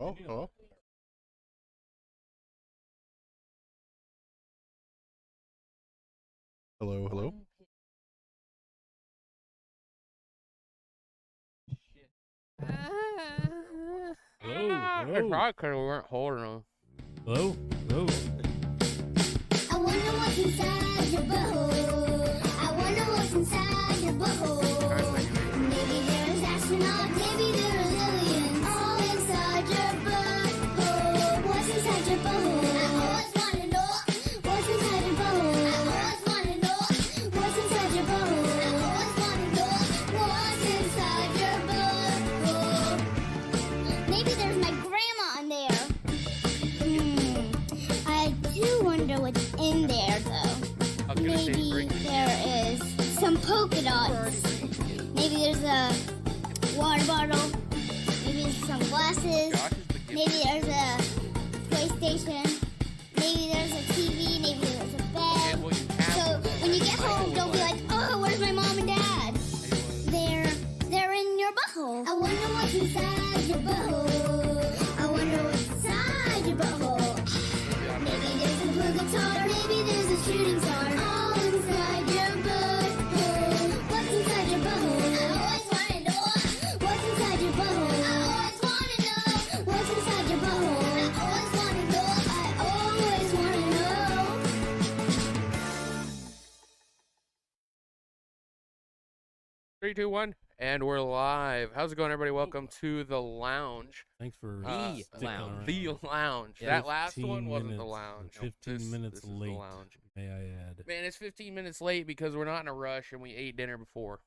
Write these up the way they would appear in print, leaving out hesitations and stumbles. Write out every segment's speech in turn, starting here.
Oh, oh. Hello, hello. Hello, It's probably because we weren't holding them. hello, hello. I wonder what's inside your butthole. I wonder what's inside your butthole. Maybe there's astronauts, maybe there's aliens. All inside your butthole. What's inside your butthole? I always wanna know what's inside your butthole. I always wanna know what's inside your butthole. I always wanna know what's inside your butthole. Maybe there's my grandma in there. I do wonder what's in there, though. I was gonna say Maybe bring there is some polka dots. Maybe there's a water bottle. Maybe there's some glasses. Josh is the gift. Maybe there's a PlayStation. Maybe there's a TV. Maybe there's a Yeah, bed. well, you have So one. when you get I home, know don't be one. like, oh, where's my mom and dad? They're in your butthole. I wonder what's inside your butthole. I wonder what's inside your butthole. Maybe there's a blue guitar, maybe there's a shooting star. All inside your butthole. What's inside your butthole? I always wanna know what's inside your butthole. I always wanna know what's inside your butthole. I always wanna know. I always wanna know. 3, 2, 1, and we're live. How's it going, everybody? Welcome to the lounge. Thanks for The sticking lounge. around. The lounge. Yeah, that last 15 one wasn't the minutes- lounge. 15 This- minutes this is the late. lounge. May I add? Man, it's 15 minutes late because we're not in a rush and we ate dinner before.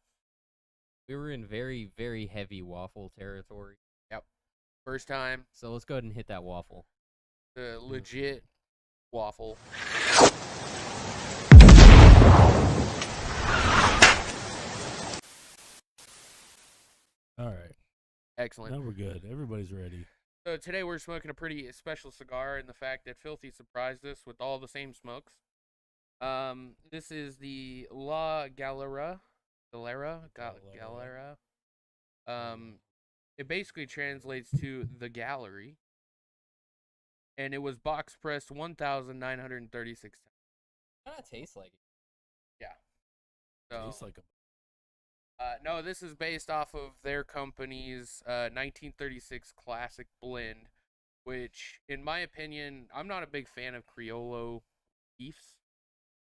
We were in very, very heavy waffle territory. First time, So let's go ahead and hit that waffle. the legit waffle. All right, Excellent. now we're good. Everybody's ready. So today we're smoking a pretty special cigar in the fact that Filthy surprised us with all the same smokes. This is the La Galera. Galera. It basically translates to the gallery. And it was box pressed 1,936 times. Kind of tastes like it. So, Tastes like a no, this is based off of their company's 1936 classic blend, which, in my opinion, I'm not a big fan of Criollo beefs.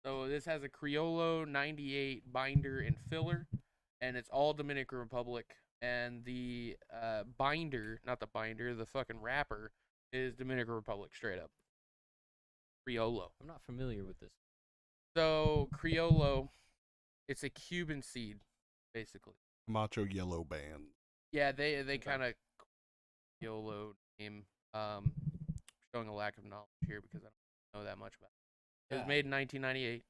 So this has a Criollo 98 binder and filler, and it's all Dominican Republic. And the binder, not the binder, the fucking wrapper is Dominican Republic straight up. Criollo. I'm not familiar with this. So Criollo, it's a Cuban seed, basically. Macho Yellow Band. Yeah, they kind of YOLO name, showing a lack of knowledge here because I don't know that much about it. It was made in 1998.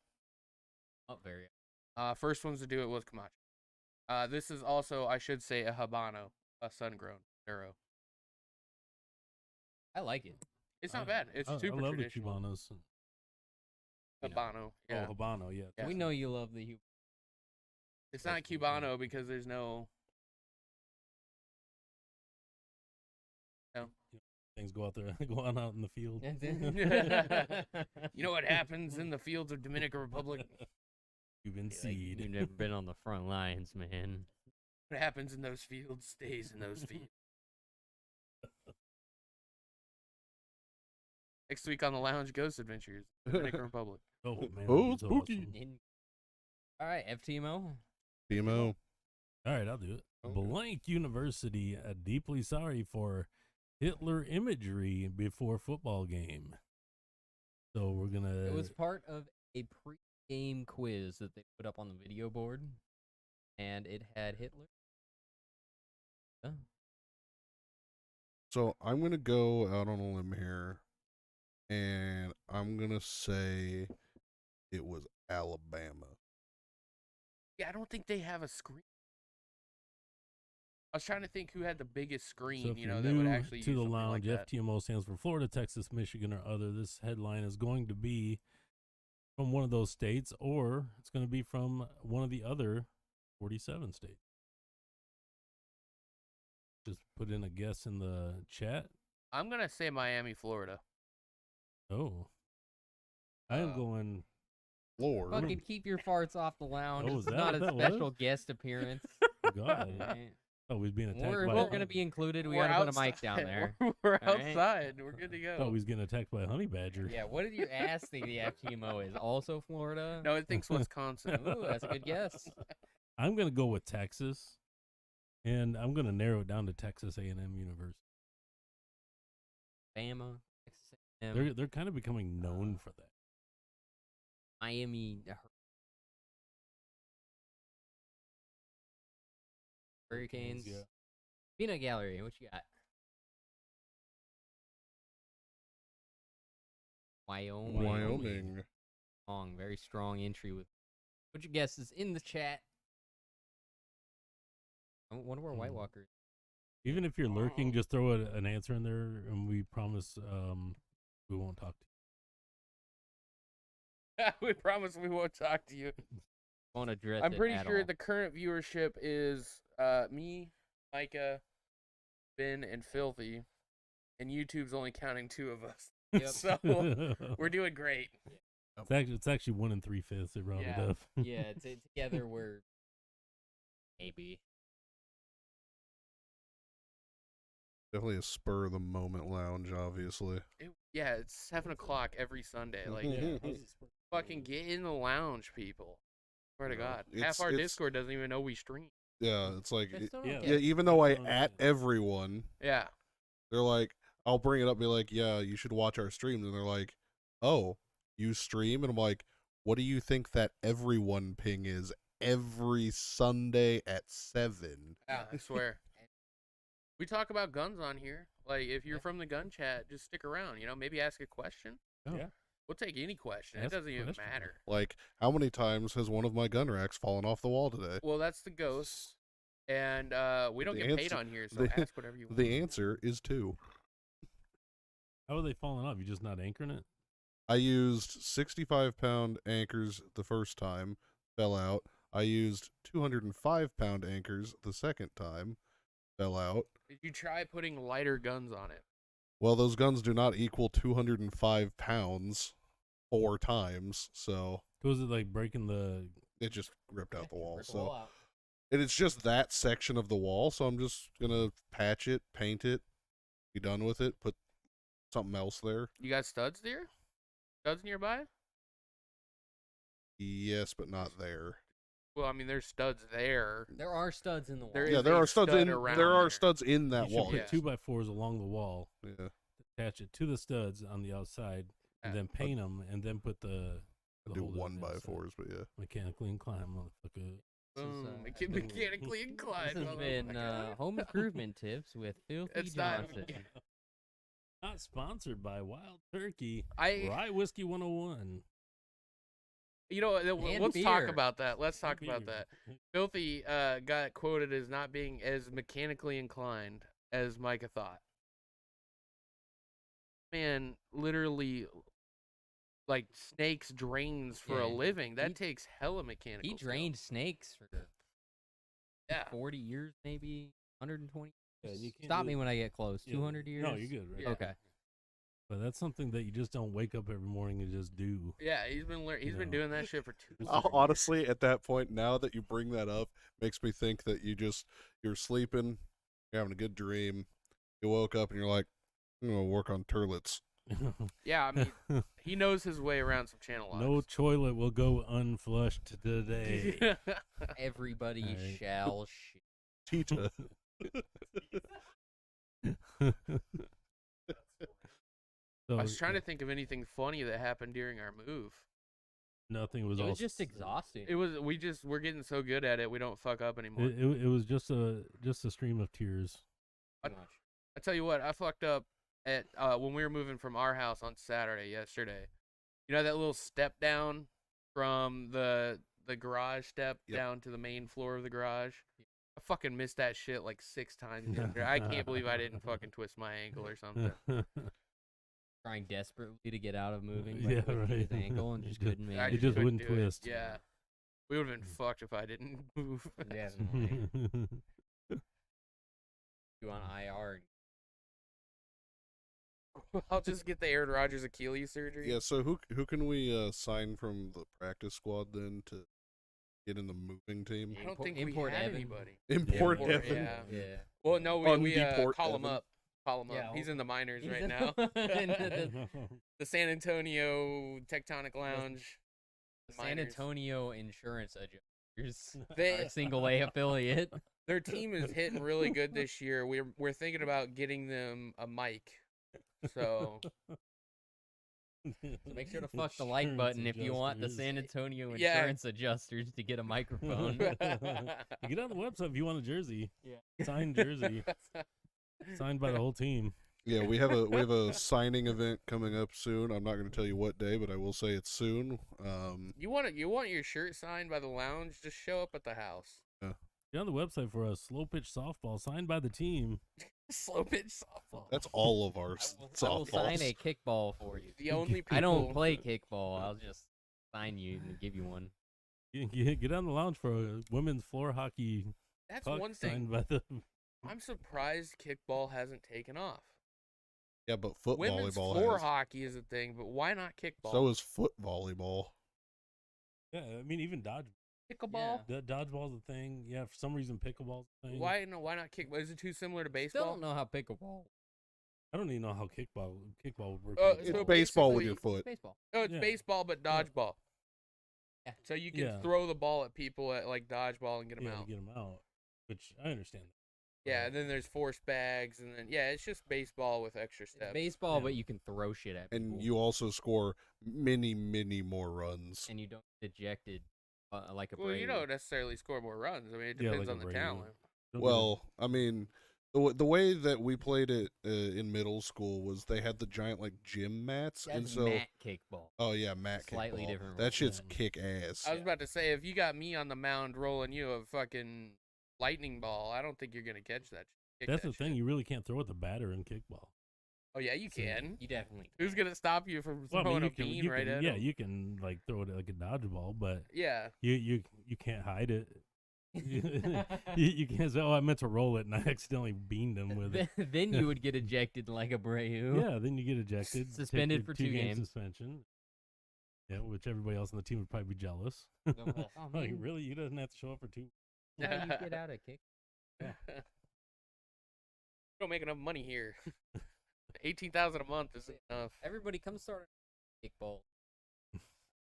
Not very. First ones to do it was Camacho. This is also, I should say, a Habano, a sun-grown Arrow. I like it. It's not bad. It's I super love the traditional. Cubanos. Habano, yeah. Oh, Habano, yeah. Yeah. We know you love the. It's not Cubano because there's no. No. Things go out there, go on out in the field. You know what happens in the fields of Dominican Republic? Cuban seed. You've never been on the front lines, man. What happens in those fields stays in those fields. Next week on the Lounge Ghost Adventures, Dominican Republic. Oh man. Oh, that's spooky. awesome. All right, FTMO. TMO. All right, I'll do it. Okay. Blank University, deeply sorry for Hitler imagery before football game. So we're gonna. It was part of a pre-game quiz that they put up on the video board, and it had Hitler. Oh. So I'm gonna go out on a limb here, and I'm gonna say it was Alabama. Yeah, I don't think they have a screen. I was trying to think who had the biggest screen, So if you you're know, that would new actually to use the something lounge, like that. FTMO stands for Florida, Texas, Michigan, or other. This headline is going to be from one of those states, or it's going to be from one of the other 47 states. Just put in a guess in the chat. I'm gonna say Miami, Florida. Oh, I am Uh, going. Lord. Fucking keep your farts off the lounge. Oh, It's is that not what a that special was? guest appearance. God. Alright. Oh, he's being attacked We're, by. if we're gonna be included, we We're gotta put a mic down outside. there. We're All right. outside. We're good to go. Oh, he's getting attacked by a honey badger. Yeah, what did you ask the FTMO is? Also Florida? No, it thinks Wisconsin. Ooh, that's a good guess. I'm gonna go with Texas, and I'm gonna narrow it down to Texas A&M University. Bama, Texas A&M, They're kind of becoming known for that. Miami, Hurricanes. Yeah. Peanut Gallery, what you got? Wyoming. Strong, very strong entry with. Put your guesses in the chat. One of our White Walkers. Even if you're lurking, just throw an answer in there, and we promise we won't talk to We promise we won't talk to you. Won't address I'm it pretty at sure all. the current viewership is me, Micah, Ben, and Filthy, and YouTube's only counting 2 of us. Yep. So you. we're doing great. It's actually 1 3/5. It rounded Yeah. up. Yeah, together we're maybe. Definitely a spur of the moment lounge, obviously. Yeah, it's 7 o'clock every Sunday. Like, Yeah. fucking get in the lounge, people. Swear to Yeah, God. it's- Half our it's- Discord doesn't even know we stream. Yeah, it's like, I still don't Yeah. get yeah, it. even though I Oh, at yeah. everyone, Yeah. they're like, I'll bring it up, be like, yeah, you should watch our streams. And they're like, oh, you stream? And I'm like, what do you think that everyone ping is every Sunday at 7? Yeah, I swear. We talk about guns on here. Like, if you're from the gun chat, just stick around. Maybe ask a question. Oh. Yeah. We'll take any question. Ask It doesn't a even question. matter. Like, how many times has one of my gun racks fallen off the wall today? Well, that's the ghost. And we don't The get paid answer- on here, so the- ask whatever you want. The answer is 2. How are they falling off? You just not anchoring it? I used 65-pound anchors the first time, fell out. I used 205-pound anchors the second time, fell out. Did you try putting lighter guns on it? Well, those guns do not equal 205 pounds 4 times, so Was it like breaking the? it just ripped out the wall. Rip the wall So out. and it's just that section of the wall, so I'm just gonna patch it, paint it, be done with it, put something else there. You got studs there? Studs nearby? Yes, but not there. Well, I mean, there's studs there. There are studs in the wall. There Yeah, is there a are studs stud in around there are there. studs in that You should wall. put Yeah. 2x4s along the wall, Yeah. attach it to the studs on the outside, and Yeah. then paint them, and then put the. I do holder on the 1x4s, but yeah. Mechanically inclined, motherfucker. Boom. I Mechanically think inclined. This has been motherfucker. home improvement tips with Filthy It's not- Johnson. Not sponsored by Wild Turkey. I, Rye Whiskey 101. And let's talk beer. about that. Let's talk about Beer. that. Filthy got quoted as not being as mechanically inclined as Micah thought. Man, literally, like snakes drains for a Yeah, living. That he- takes hella mechanical. He skill. drained snakes for Yeah. 40 years, maybe 120. Yeah, you can't Stop do me it. when I get close. Yeah. 200 years. No, you're good. Right? Yeah. Okay. But that's something that you just don't wake up every morning and just do. Yeah, he's been he's been No. doing that shit for 2 years. Honestly, at that point, now that you bring that up, makes me think that you're sleeping, you're having a good dream, you woke up and you're like, I'm gonna work on turlets. Yeah, I mean, he knows his way around some channel locks. No toilet will go unflushed today. Everybody Alright. shall shit. Tita. So, I was trying to think of anything funny that happened during our move. Nothing was It all. was just exhausting. It was we're getting so good at it we don't fuck up anymore. It was just a stream of tears. I tell you what, I fucked up at when we were moving from our house on Saturday yesterday. You know that little step down from the garage step Yep. down to the main floor of the garage? I fucking missed that shit like 6 times yesterday. I can't believe I didn't fucking twist my ankle or something. Trying desperately to get out of moving. Yeah, twisting his right. ankle and just It couldn't make I It it. just couldn't wouldn't do it. twist. Yeah. We would have been fucked if I didn't move. Definitely. You on IR. I'll just get the Aaron Rodgers Achilles surgery. Yeah, so who can we sign from the practice squad then to get in the moving team? I don't Import- think we import had Evan. anybody. Import Import, Evan. yeah. Yeah. Well, no, we Undeport call him Evan. up. Call him up. Yeah, He's in the minors He's right in now. the The San Antonio Tectonic Lounge. San minors. Antonio Insurance Adjusters, They- our single A affiliate. Their team is hitting really good this year. We're thinking about getting them a mic. So So make sure to fuck the like button if you want the San Antonio Yeah. Insurance Adjusters to get a microphone. Get on the website if you want a jersey. Yeah. Signed jersey. Signed by the whole team. Yeah, we have a signing event coming up soon. I'm not going to tell you what day, but I will say it's soon. you want your shirt signed by the lounge? Just show up at the house. Get on the website for a slow pitch softball signed by the team. Slow pitch softball. That's all of our I will sign softballs. a kickball for you. The only people I don't play kickball. I'll just sign you and give you one. Get on the lounge for a women's floor hockey That's puck one signed thing. by the. I'm surprised kickball hasn't taken off. Yeah, but foot Women's volleyball floor has. hockey is a thing, but why not kickball? So is foot volleyball. Yeah, I mean even dodge. pickleball. The dodgeball's a thing. Yeah, for some reason pickleball's a thing. Why not kickball? Is it too similar to Still baseball? don't know how pickleball. I don't even know how kickball would work. It's It's So baseball with basically- your foot. Baseball. Oh, it's Yeah. baseball, but dodgeball. Yeah. So you can Yeah. throw the ball at people at like dodgeball and get them yeah, to out. get them out, which I understand. Yeah, and then there's force bags, and then it's just baseball with extra It's steps. baseball, Yeah. but you can throw shit at people. And you also score many more runs. and you don't get ejected like a Well, you Brave. don't necessarily score more runs. I mean, it Yeah, depends like on a the Brady. talent. Don't get Well, I mean, the way that we played it in middle school was they had the giant like gym mats, and That's so mat kickball. oh yeah, mat Slightly kickball. different That rules. shit's Yeah. kick ass. I was about to say, if you got me on the mound rolling you a fucking lightning ball, I don't think you're gonna catch that. Kick That's that the thing. shit. You really can't throw with the batter in kickball. Oh yeah, you So- can. You definitely. Who's gonna stop you from Well, I throwing mean, a bean you right can, at yeah, him? you can like throw it like a dodgeball, but Yeah. you can't hide it. you can't say, "Oh, I meant to roll it and I accidentally beamed him with it." Then you would get ejected like a Brave. Yeah, then you get ejected, take Suspended your for 2 2-game games. suspension. Yeah, which everybody else on the team would probably be jealous. Oh, Like, man, really, you doesn't have to show up for 2. how do you get out of kick? don't make enough money here. 18,000 a month isn't enough. Everybody come start a kickball.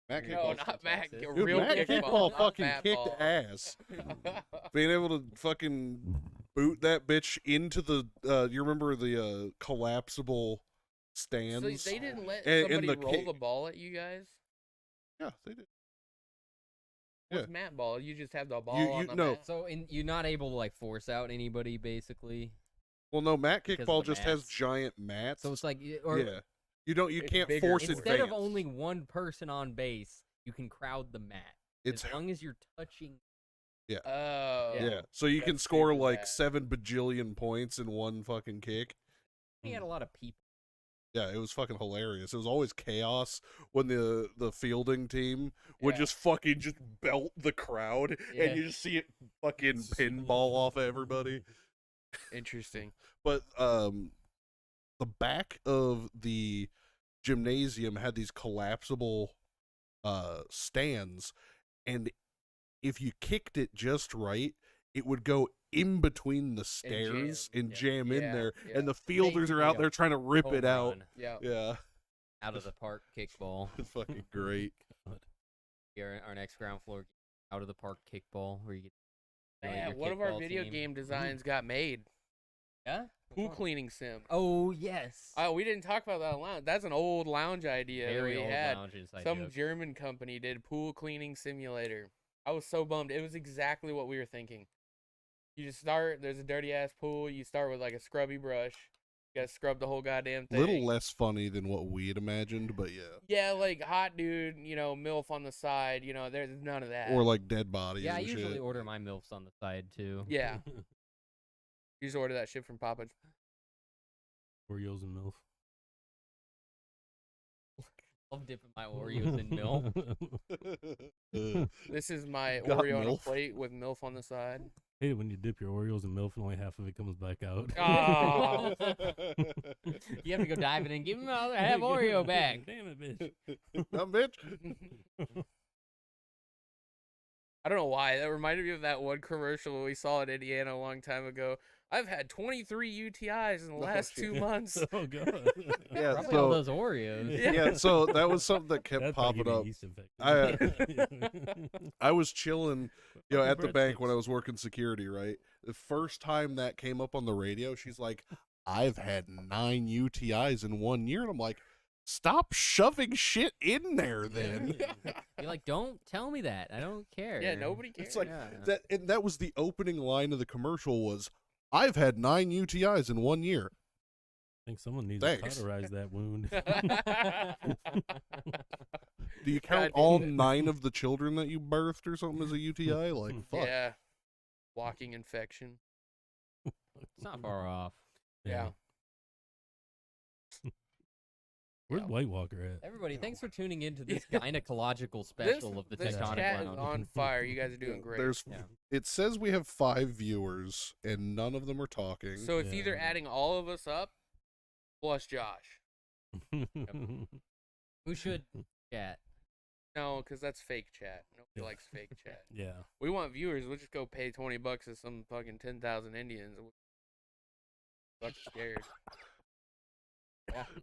Mat No, No, kickball. not Mac. Texas. Dude, Real mat kickball, kickball not fucking bat kicked ball. ass. Being able to fucking boot that bitch into the you remember the collapsible So stands? they didn't let And somebody the roll kick- the ball at you guys? Yeah, they did. What's Yeah. mat ball? You just have the ball You- on the no. mat? So you're not able to like force out anybody basically. Well, no, mat Because of kickball the just has mats. giant mats. So it's like or yeah, you It's can't bigger. force instead advance. of only one person on base, you can crowd the mat. it's As long as you're touching. Oh. yeah. So you can That's score super like bad. 7 bajillion points in one fucking kick. We had a lot of people. Yeah, it was fucking hilarious. It was always chaos when the fielding team would Yeah. just fucking just belt the crowd, Yeah. and you just see it fucking pinball off everybody. Interesting. But the back of the gymnasium had these collapsible stands, and if you kicked it just right, it would go in between the stairs and yeah. jam in Yeah, there, yeah. and the fielders are Basically out a there trying to rip it home out. run Yeah. Yeah, Out of the park kickball. it's fucking great. Our next ground floor out of the park kickball where you get. Man, your one of our kickball video team. game designs got made. Yeah. Pool cleaning sim. Oh yes. Oh, we didn't talk about that lounge. That's an old lounge idea that Very we old had. lounge inside Some joke. German company did pool cleaning simulator. I was so bummed. It was exactly what we were thinking. You just start. There's a dirty ass pool. You start with like a scrubby brush. You gotta scrub the whole goddamn thing. Little less funny than what we had imagined, but yeah. Yeah, like hot dude, MILF on the side. There's none of that. Or like dead bodies. Yeah, I and usually shit. order my milfs on the side too. Yeah, you just order that shit from Papa. Oreos and MILF. Love dipping my Oreos in milk. This is my Got Oreo on a MILF. plate with MILF on the side. Hey, when you dip your Oreos in MILF and only half of it comes back out. Oh. You have to go diving in. Give him another half Oreo back. Damn it, bitch. Dumb bitch. I don't know why. That reminded me of that one commercial we saw in Indiana a long time ago. I've had 23 UTIs in the last 2 months. Oh god. Yeah, Probably all so those Oreos. yeah, so that was something that kept That's probably popping giving up. you yeast infection. I was chilling, Fucking at the bank when I breadsticks. was working security, right? The first time that came up on the radio, she's like, I've had 9 UTIs in 1 year. And I'm like, stop shoving shit in there then. You're like, don't tell me that. I don't care. Yeah, nobody cares. It's like Yeah. that was the opening line of the commercial was, I've had 9 UTIs in 1 year. I think someone needs Thanks. to cauterize that wound. Do you God count all damn it. 9 of the children that you birthed or something as a UTI? Like, fuck. Yeah. Walking infection. It's not far off. Yeah. Where's Yeah. White Walker at? Everybody, thanks for tuning into this gynecological special of the this Tectonic chat is Lounge. on fire. You guys are doing great. There's Yeah. It says we have 5 viewers and none of them are talking. So it's Yeah. either adding all of us up plus Josh. Who should chat? No, because that's fake chat. Nobody Yeah. likes fake chat. Yeah. We want viewers. We'll just go pay $20 to some fucking 10,000 Indians. Fucking scared.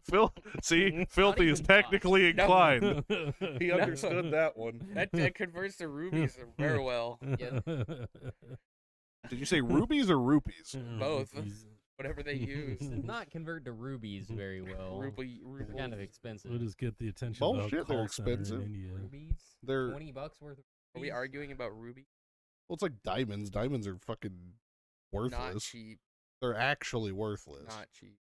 Phil, see, Filthy is even technically inclined. He No. understood that one. That converts to rubies very well. Yeah. Did you say rubies or rupees? Both. Whatever they use. Does not convert to rubies very well. They're kind of expensive. We'll just get the attention Bullshit, of a they're call center expensive. in India. Rubies? They're $20 worth of Are we rubies? arguing about ruby? well, it's like diamonds. Diamonds are fucking Not worthless. cheap. They're actually worthless. Not cheap.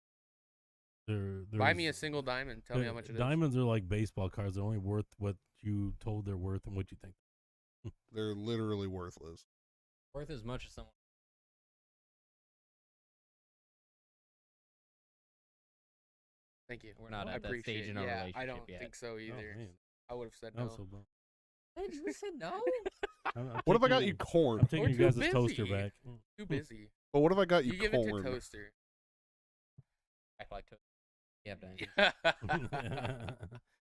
They're, Buy me a single diamond. Tell me how much it is. Diamonds are like baseball cards. They're only worth what you told they're worth and what you think. They're literally worthless. Worth as much as someone. Thank you. We're not I at that appreciate stage in it. our Yeah, relationship I don't yet. think so Oh, either. man. I would have said I'm no. so bummed. Hey, you said no? I'm What if I got taking- you corn? I'm taking We're you too guys' toaster busy. back. Too busy. But what if I got You you give it to corn? toaster. Act like to. Yeah, Diane.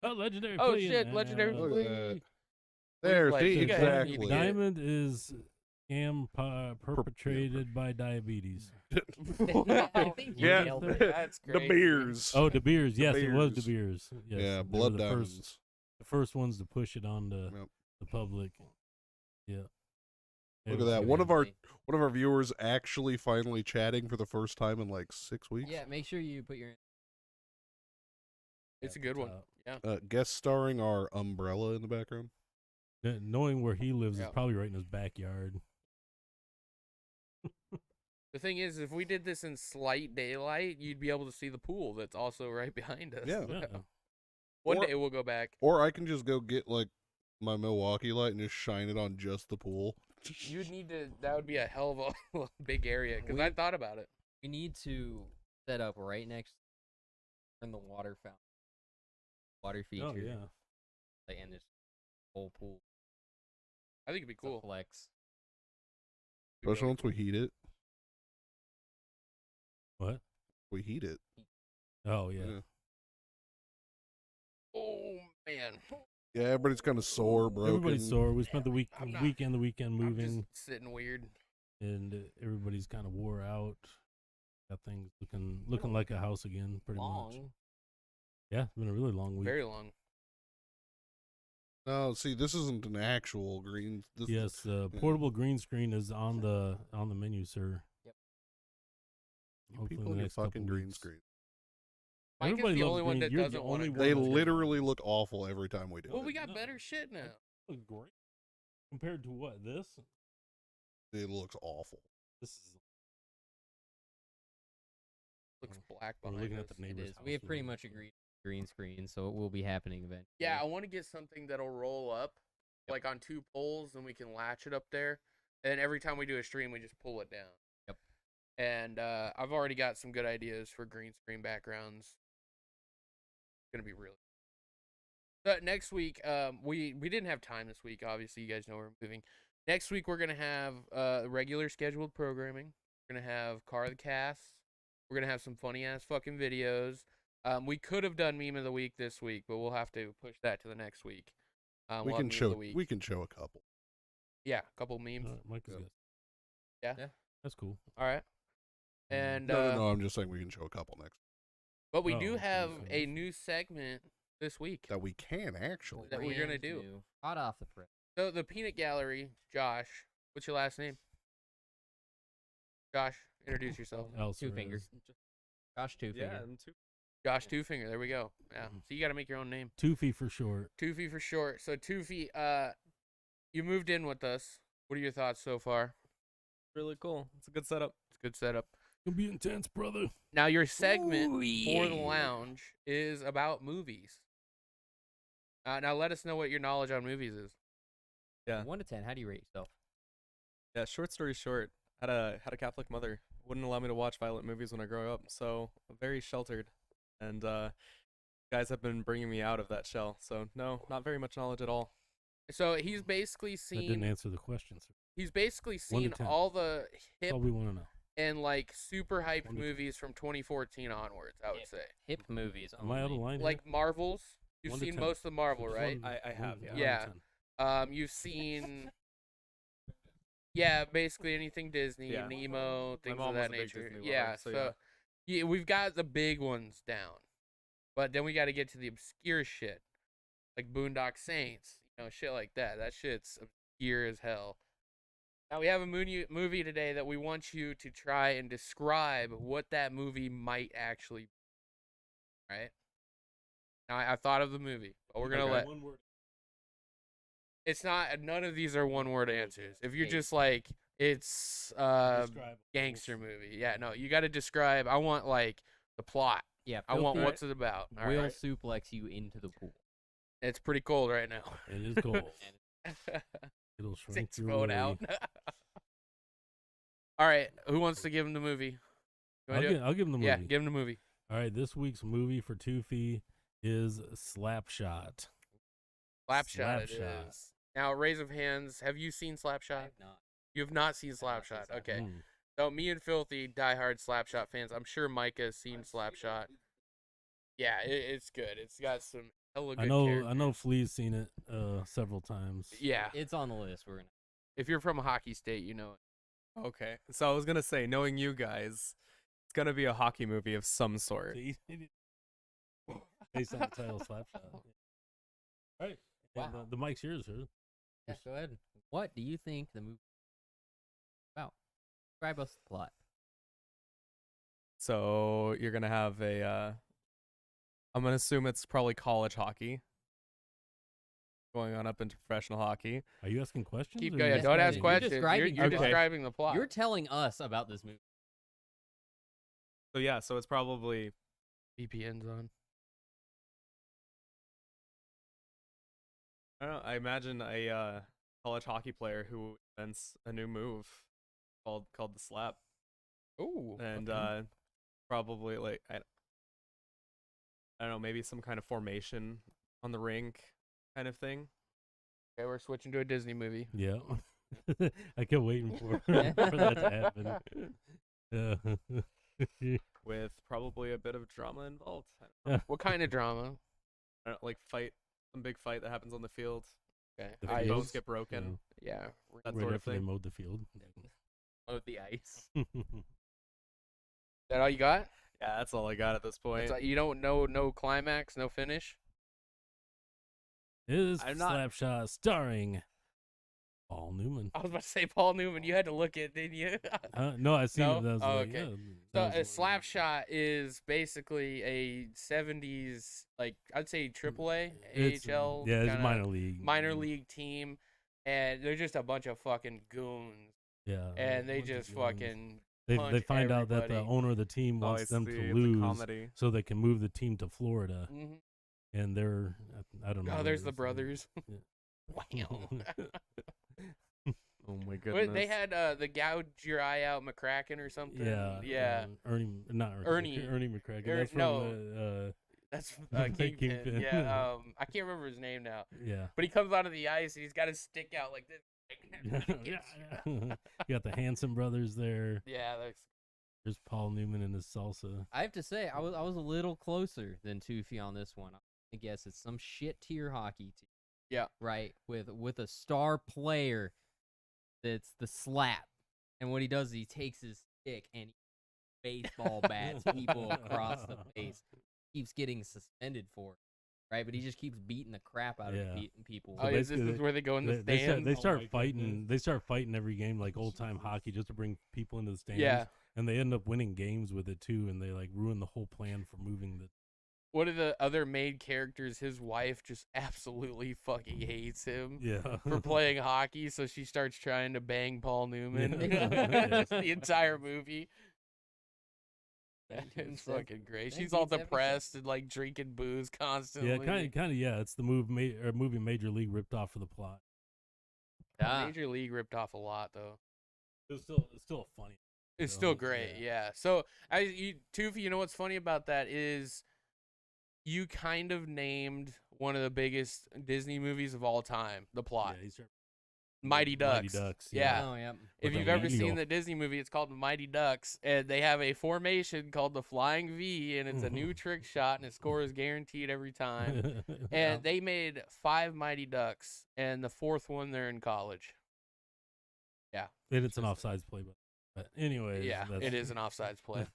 Oh, legendary. Oh, flea. shit, legendary Look at flea. that. There, Like, see, you guys need to exactly. get- Diamond is scam perpetrated by diabetes. I think you Yeah. nailed it. That's The great. beers. Oh, De Beers. Yes, it was De Beers. Beers. Yes, yeah, they were blood the diamonds. the first ones to push it on the Yep. the public. Yeah. It Look at was that. good. One of our viewers actually finally chatting for the first time in like 6 weeks. Yeah, make sure you put your. It's a At good the one. top. Yeah. Guest starring our umbrella in the background. Knowing where he lives Yeah. is probably right in his backyard. The thing is, if we did this in slight daylight, you'd be able to see the pool that's also right behind us. Yeah. Yeah. One Or- day we'll go back. Or I can just go get like my Milwaukee light and just shine it on just the pool. You'd need to. That would be a hell of a big area because I thought about it. We need to set up right next in the water fountain. Water feature. Oh yeah. Like, and this whole pool. I think it'd be It's a cool. flex. It'd be Especially really once we heat it. What? We heat it. Oh yeah. Yeah. cool. Oh man, Yeah, everybody's kind of sore, broken. Everybody's sore. We spent the I'm not- weekend I'm moving, just sitting weird. and everybody's kind of wore out. Got things looking like a house again, pretty much. Long. Yeah, it's been a really long week. Very long. No, see, this isn't an actual green. This, Yes, yeah. portable green screen is on the menu, sir. Yep. You Hopefully in people the get next couple fucking green weeks. screen. Mike Everybody is the loves only one green. that You're the doesn't want only to. one They that doesn't. literally look awful every time we do Well, it. we got No. better shit now. Look great compared to what this. It looks awful. This is Looks black we're behind looking us. at the It neighbor's is. house. We have pretty much agreed green screen, so it will be happening eventually. Yeah, I want to get something that'll roll up, like on 2 poles, and we can latch it up there. And every time we do a stream, we just pull it down. Yep. And I've already got some good ideas for green screen backgrounds. It's gonna be really. But next week, we didn't have time this week. Obviously, you guys know we're moving. Next week, we're gonna have regular scheduled programming. We're gonna have Car of the Cast. We're gonna have some funny ass fucking videos. We could have done meme of the week this week, but we'll have to push that to the next week. we We'll have can meme of show the week. we can show a couple. Yeah, a couple memes. Mike is Yeah. good. Yeah? Yeah. That's cool. All right. And No, I'm just saying we can show a couple next but we Oh, do okay, have so- a new segment this week. that we can actually. That we're gonna Brand do. new, hot off the press. So the Peanut Gallery, Josh. What's your last name? Josh, introduce yourself. Two fingers. Josh Two Yeah, Finger. and two. Josh Twofinger. There we go. Yeah. Mhm. So you got to make your own name. Toofy for short. Toofy for short. So Toofy, you moved in with us. What are your thoughts so far? Really cool. It's a good setup. It's a good setup. Gonna be intense, brother. Now your segment Ooh, for the yeah. lounge is about movies. Now let us know what your knowledge on movies is. Yeah. 1 to 10. How do you rate yourself? Yeah. Short story short, had a Catholic mother. Wouldn't allow me to watch violent movies when I grow up, so very sheltered. And guys have been bringing me out of that shell. So no, not very much knowledge at all. So he's basically That didn't seen. answer the question, sir. He's basically 1 to seen 10. all the That's hip all we want to know. and like super hyped 1 to 10. movies from 2014 onwards. I would Hip. say, Hip movies. Am I out of only. line? here? like Marvels. You've 1 to seen 10. most of the Marvel, Just right? one- I have, one- yeah. one to Yeah. 10. You've seen. Yeah, basically anything Disney, Yeah. Nemo, My things mom of that was a big nature. Disney lover, Yeah, so so yeah, we've got the big ones down, but then we got to get to the obscure shit, like Boondock Saints, shit like that. That shit's obscure as hell. Now we have a movie today that we want you to try and describe what that movie might actually be. Right? Now I thought of the movie, but we're gonna Okay. let. One word. It's not. None of these are one-word answers. If you're Hey. just like, it's Describe gangster movie. Yeah, no, you got to describe. I want like the plot. Yeah. I want Filthy what's it about. All will right. suplex you into the pool. It's pretty cold right now. It is cold. It'll shrink It's your cold willy. out. All right, who wants to give him the movie? You wanna do it? I'll give him the movie. Yeah, give him the movie. All right, this week's movie for Toofy is Slapshot. Slapshot. It Slapshot. is. Now, raise of hands. Have you seen I Slapshot? have not. You have not seen I've not seen Slapshot. Slapshot. Okay. Mm. So me and Filthy, diehard Slapshot fans. I'm sure Micah has seen Slapshot. Yeah, it's good. It's got some hella good I know characters. Flea's seen it several times. Yeah, It's on the list. We're gonna. if you're from a hockey state, you know it. Okay. So I was gonna say, knowing you guys, it's gonna be a hockey movie of some sort. See? Based on the title Slapshot. All right. And, Wow. the mic's yours, sir. Yeah, go ahead. What do you think the movie is about? Describe us the plot. So you're gonna have a. I'm gonna assume it's probably college hockey. Going on up into professional hockey. Are you asking questions? Keep or going. you Yes, Don't no, ask you're questions. describing You're the plot. describing the plot. You're telling us about this movie. So yeah, so it's probably VPN's on. I don't know, I imagine a college hockey player who invents a new move called the slap, Ooh. and okay. probably like I don't know, maybe some kind of formation on the rink kind of thing. Okay, we're switching to a Disney movie. Yeah. I kept waiting for that to happen. With probably a bit of drama involved. I don't know, What kind of drama? like some big fight that happens on the field. Okay. The Like field? bones get broken. Yeah. That Right sort of after they thing. mowed the field. Oh, the ice. That all you got? Yeah, that's all I got at this point. That's all- you don't know no climax, no finish? It is I'm not- Slapshot starring Paul Newman. I was about to say Paul Newman. You had to look it, didn't you? No, I seen No? it. That was Oh, like, okay. yeah, So that a was- Slapshot is basically a 70s, like I'd say AAA, It's- AHL, Yeah, it's kinda minor league. minor league team, and they're just a bunch of fucking goons, Yeah. and they bunch of just goons. fucking They punch find out that the everybody. owner of the team Oh, wants I them see, to it's a lose comedy. so they can move the team to Florida. Mhm. And they're, I don't know. Oh, where there's it the is. brothers. Yeah. Wow. Oh my But goodness. they had the gouge your eye out McCracken or something. Yeah. Yeah. Not Ernie. Ernie. Ernie McCracken. Er- That's from, no. That's Kingpin. Kingpin. Yeah. I can't remember his name now. yeah. But he comes out of the ice and he's got his stick out like this. Yeah. You got the Hanson brothers there. Yeah, that's There's Paul Newman and his salsa. I have to say, I was a little closer than Toofy on this one. I guess it's some shit tier hockey team. Yeah. Right, with a star player that's the slap. And what he does is he takes his stick and he baseball bats people across the face. Keeps getting suspended for it. Right, but he just keeps beating the crap out of people. Oh, this is where they go in the stands. They start fighting. They start fighting every game like old time hockey just to bring people into the stands. Yeah. And they end up winning games with it too, and they like ruin the whole plan for moving the. One of the other main characters, his wife just absolutely fucking hates him for playing hockey, so she starts trying to bang Paul Newman. Yeah. The entire movie. It's fucking great. She's all depressed and like drinking booze constantly. Yeah, kind of. Yeah, it's the movie Major League ripped off for the plot. Major League ripped off a lot though. It's still funny. It's still great, yeah. So, Toofy, you know what's funny about that is you kind of named one of the biggest Disney movies of all time, the plot. Yeah, Mighty Ducks. Yeah. Oh, yeah. If you've ever seen the Disney movie, it's called Mighty Ducks, and they have a formation called the Flying V, and it's a new trick shot, and its score is guaranteed every time. And they made 5 Mighty Ducks, and the 4th one they're in college. Yeah. And it's an offsides play, but anyways. Yeah, it is an offsides play.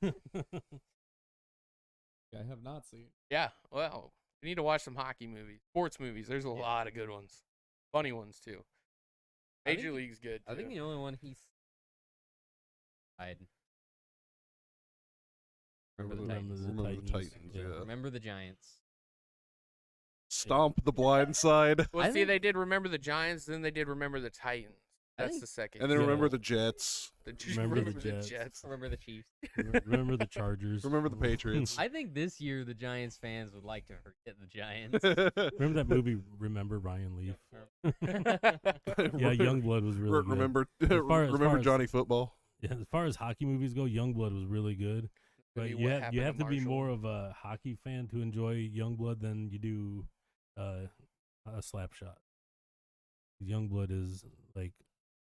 I have not seen. Yeah, well, you need to watch some hockey movies, sports movies. There's a lot of good ones, funny ones too. Major League's good too. I think the only one he's died. Remember the Titans. Yeah. Remember the Giants. Stomp the blind side. Well, see, they did Remember the Giants, then they did Remember the Titans. That's the second. And then remember the Jets. Remember the Jets. Remember the Chiefs. Remember the Chargers. Remember the Patriots. I think this year the Giants fans would like to forget the Giants. Remember that movie, Remember Ryan Leaf? Yeah, Youngblood was really good. Remember Johnny Football? Yeah, as far as hockey movies go, Youngblood was really good. But you have to be more of a hockey fan to enjoy Youngblood than you do a Slapshot. Youngblood is like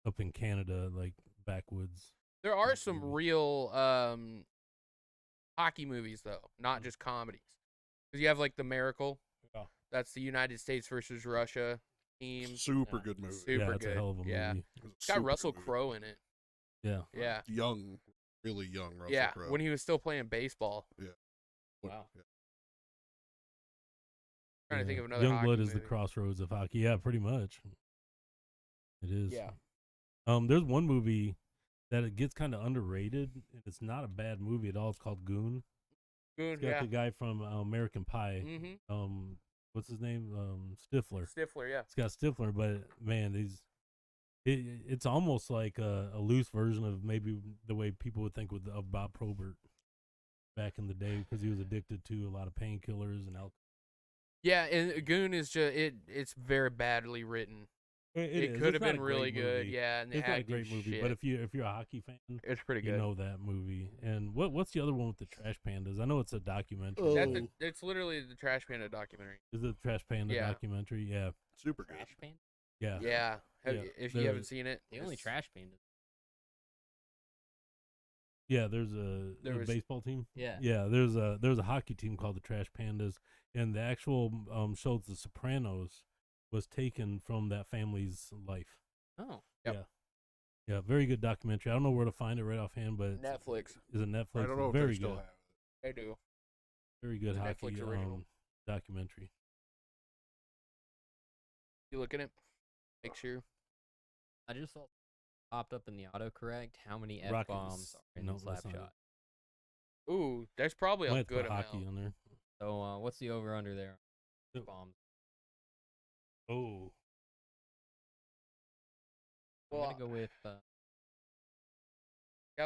up in Canada, like backwoods. There are some real hockey movies though, not just comedies. Because you have like The Miracle. Yeah. That's the United States versus Russia team. Super good movie. Super it's good. a hell of a movie. It's got Russell Crowe in it. Yeah. Yeah. Young, really young Russell Crowe. When he was still playing baseball. Yeah. Wow. Yeah. Trying to think of another Youngblood is movie. the crossroads of hockey. Yeah, pretty much. It is. Yeah. There's one movie that it gets kind of underrated. It's not a bad movie at all. It's called Goon. Good, It's got the guy from American Pie. Mm-hmm. What's his name? Stifler. Stifler, yeah. It's got Stifler, but man, it's almost like a loose version of maybe the way people would think of Bob Probert back in the day, because he was addicted to a lot of painkillers and alcohol. Yeah, and Goon is just it's very badly written. It could have been really good, yeah. And it's not a great movie, but if you're a hockey fan, it's pretty good. You know that movie. And what's the other one with the Trash Pandas? I know it's a documentary. It's literally the Trash Panda documentary. Is it the Trash Panda documentary? Yeah, super good. Trash Panda? Yeah, yeah. If you haven't seen it, the only Trash Pandas. Yeah, there's a baseball team. Yeah, yeah. There's a hockey team called the Trash Pandas, and the actual show The Sopranos was taken from that family's life. Oh, yeah, very good documentary. I don't know where to find it right offhand, but Netflix. Is it Netflix? I don't know if very they still good. have it. They do. Very good It's a hockey Netflix original. Documentary. You look at it. Make sure. I just saw popped up in the autocorrect how many Rockets. F-bombs are in No, that's not Slapshot. Ooh, there's probably Might a have to good put amount. hockey on there. So what's the over under there? Bombs. Oh, I'm Well, gonna go with I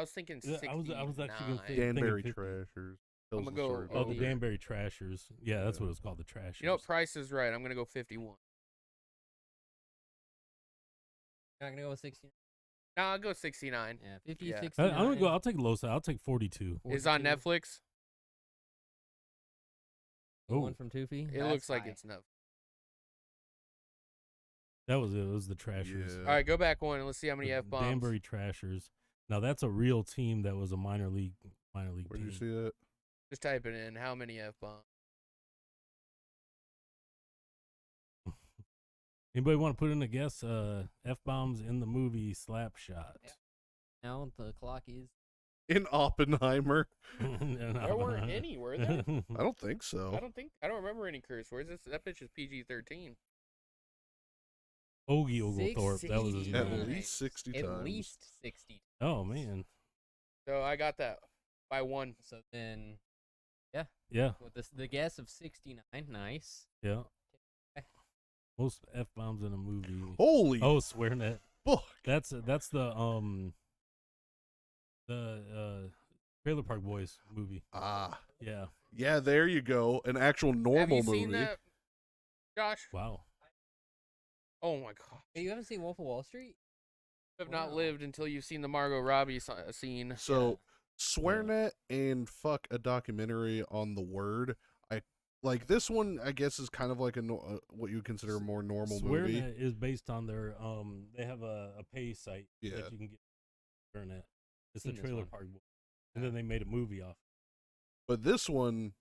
was thinking 69. I was actually gonna think Danbury 50. Trashers. I'm gonna go Oh, the over. Danbury Trashers. Yeah, that's what it's called, the Trashers. You know what? Price is right. I'm gonna go 51. you're not gonna go with 60. No, I'll go 69. Yeah, 50, Yeah. 60. I'm gonna go. I'll take low side. I'll take 42. Is on Netflix. One from Toofy. It looks like it's enough. That was it. It was the Trashers. Yeah. All right, go back one and let's see how many F bombs. Danbury Trashers. Now that's a real team that was a minor league Where'd team. you see it? Just type it in. How many F-bombs? Anybody want to put in a guess? F-bombs in the movie Slapshot. Yeah. Now the clock is. In Oppenheimer? There weren't any, were there? I don't think so. I don't remember any curse words. That bitch is PG-13. Ogie Oglethorpe. That was his At name. least 60 times. At least 60. Oh man. So I got that by one. So then, Yeah. with the guess of 69, nice. Yeah. Most F-bombs in a movie. Holy Swear net. fuck. That's the Trailer Park Boys movie. Ah. Yeah. Yeah, there you go. An actual Have normal you movie. seen that, Josh? Wow. Oh my god. Hey, you haven't seen Wolf of Wall Street? You have not Wow. lived until you've seen the Margot Robbie scene. So, SwearNet and fuck a documentary on the word. I like this one. I guess is kind of like what you would consider a more normal movie. SwearNet is based on their they have a pay site Yeah. that you can get SwearNet. It's Seen the this Trailer one. Park Boys. And then they made a movie off. But this one,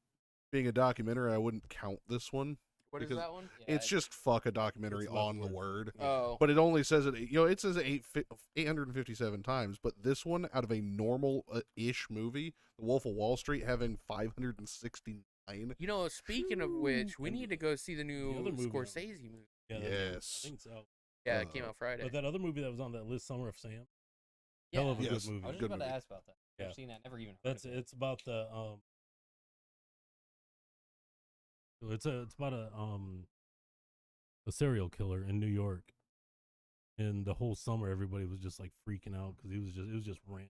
being a documentary, I wouldn't count this one. What is because that one? Yeah, It's just fuck a documentary It's about on the the word. Oh. But it only says it. It says 857 times. But this one, out of a normal-ish movie, The Wolf of Wall Street, having 569. You know, speaking of which, we And need to go see the new other movie. Scorsese movie. Yeah, Yes. I think so. Yeah, it came out Friday. But that other movie that was on that list, Summer of Sam. Yeah. Hell of a Yes. good movie. I was just Good about movie. to ask about that. Yeah. I've seen that. Never even. Heard of it. It's about the it's about a serial killer in New York, and the whole summer everybody was just like freaking out because it was just random.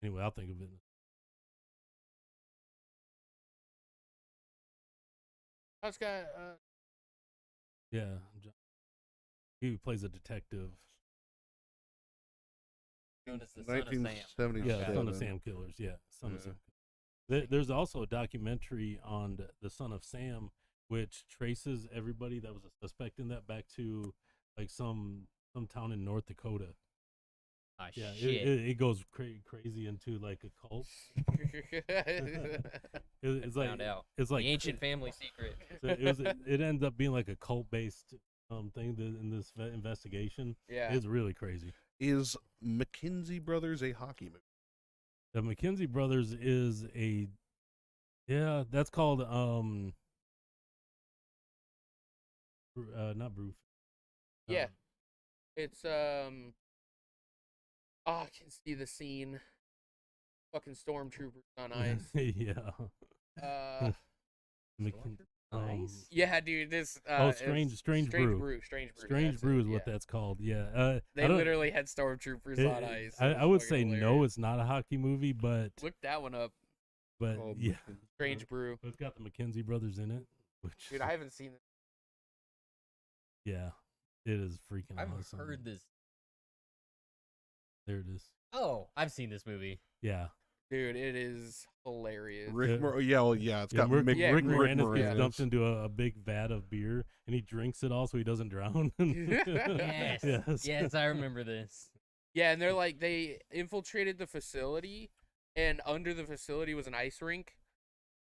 Anyway, I'll think of it. That's got Yeah, he plays a detective. Known as the Son of Sam. 1977. Yeah, Son of Sam killers. Yeah, Son of Yeah. Sam. There's also a documentary on the Son of Sam, which traces everybody that was a suspect in that back to like some town in North Dakota. Ah, Yeah, shit. it goes crazy into like a cult. It's like Found out. it's like The ancient family secret. so it ends up being like a cult based thing in this investigation. yeah. It's really crazy. Is McKinsey Brothers a hockey movie? The McKenzie Brothers is that's called not Brew. Yeah. It's I can see the scene. Fucking stormtroopers on ice. Yeah. Nice. Yeah, dude. This Strange Brew. Strange Brew. Strange that's Brew it, is what yeah. that's called. Yeah. They I don't- literally had stormtroopers on ice. I It would was say fucking no, hilarious. it's not a hockey movie, but Look that one up. Called yeah, McKinsey. Strange Brew. but it's got the McKenzie brothers in it. Which Dude, I haven't seen it. yeah, it is freaking I've awesome. heard this. There it is. Oh, I've seen this movie. Yeah. Dude, it is hilarious. Rick Yeah. it's got Rick, Rick Rick Moranis Moranis. gets dumped into a big vat of beer, and he drinks it all so he doesn't drown. Yes. Yes. Yes, I remember this. Yeah, and they're like, they infiltrated the facility, and under the facility was an ice rink,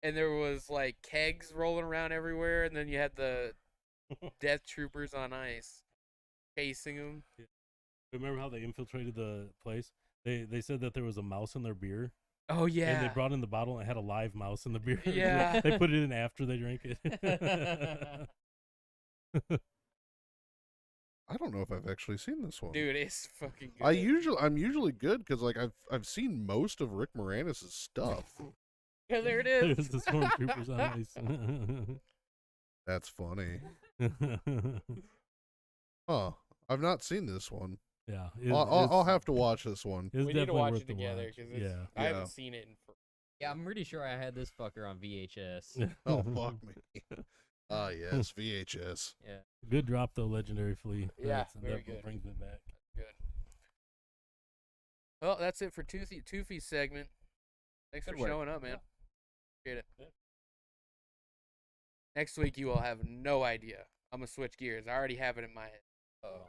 and there was like kegs rolling around everywhere, and then you had the death troopers on ice chasing them. Remember how they infiltrated the place? They said that there was a mouse in their beer. Oh yeah. And they brought in the bottle and it had a live mouse in the beer. Yeah. They put it in after they drank it. I don't know if I've actually seen this one. Dude, it's fucking good. I'm usually good because like I've seen most of Rick Moranis' stuff. Yeah, there it There's is. the stormtroopers on That's funny. ice. Huh. I've not seen this one. Yeah. I'll have to watch this one. It's We need to definitely watch worth it the together watch. because Yeah. I Yeah. haven't seen it in. Yeah, I'm pretty sure I had this fucker on VHS. Oh fuck me. Ah yes, VHS. Yeah. Good drop though, Legendary Flea. Yeah, That very definitely good. brings me back. Good. Well, that's it for Toofy's segment. Thanks Good for work. showing up, man. Appreciate it. Yeah. Next week, you will have no idea I'm gonna switch gears. I already have it in my head. Oh.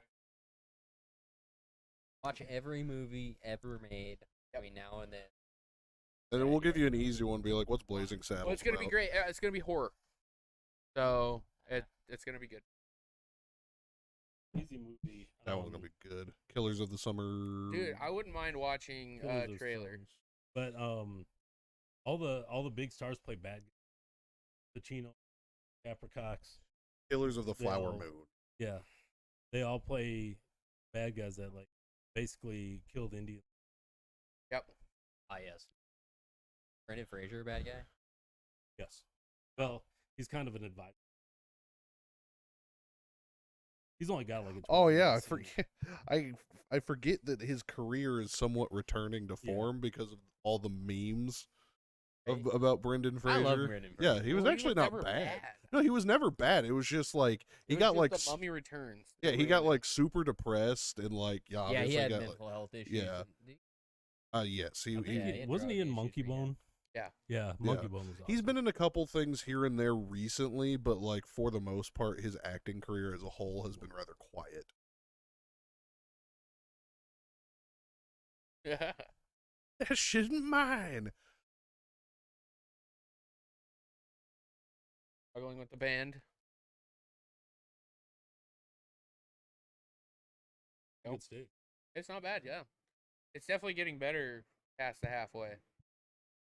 Watch every movie ever made between now and then. And then we'll give you an easy one. Be like, what's Blazing Saddles? Well, it's gonna be great. It's gonna be horror. So it's gonna be good. Easy movie. That one's gonna be good. Killers of the Summer. Dude, I wouldn't mind watching Killers of trailer. Stones. But all the big stars play bad guys. Pacino, Capricox. Killers of the They Flower all- Moon. Yeah, they all play bad guys that like basically killed Indians. Yep. Ah, yes. Brendan Fraser, bad guy. Yes. Well, he's kind of an advisor. He's only got like a Oh 12 yeah, I minute scene. forget. I forget that his career is somewhat returning to form because of all the memes about Brendan Fraser. I love Brendan Yeah, Fraser. he was Well, actually not never bad. No, he was never bad. It was just like he It was got just like the Mummy Returns. yeah, that he got ruined it. like super depressed and like Yeah, obviously he had got mental health issues. yeah. yes, I think Yeah, he had wasn't he in drug Monkey issues, yeah. Bone? Yeah. Yeah, Monkey Bone was awesome. he's been in a couple things here and there recently, but like for the most part, his acting career as a whole has been rather quiet. That shit isn't mine. Struggling with the band. Good stick. It's not bad, yeah. It's definitely getting better past the halfway.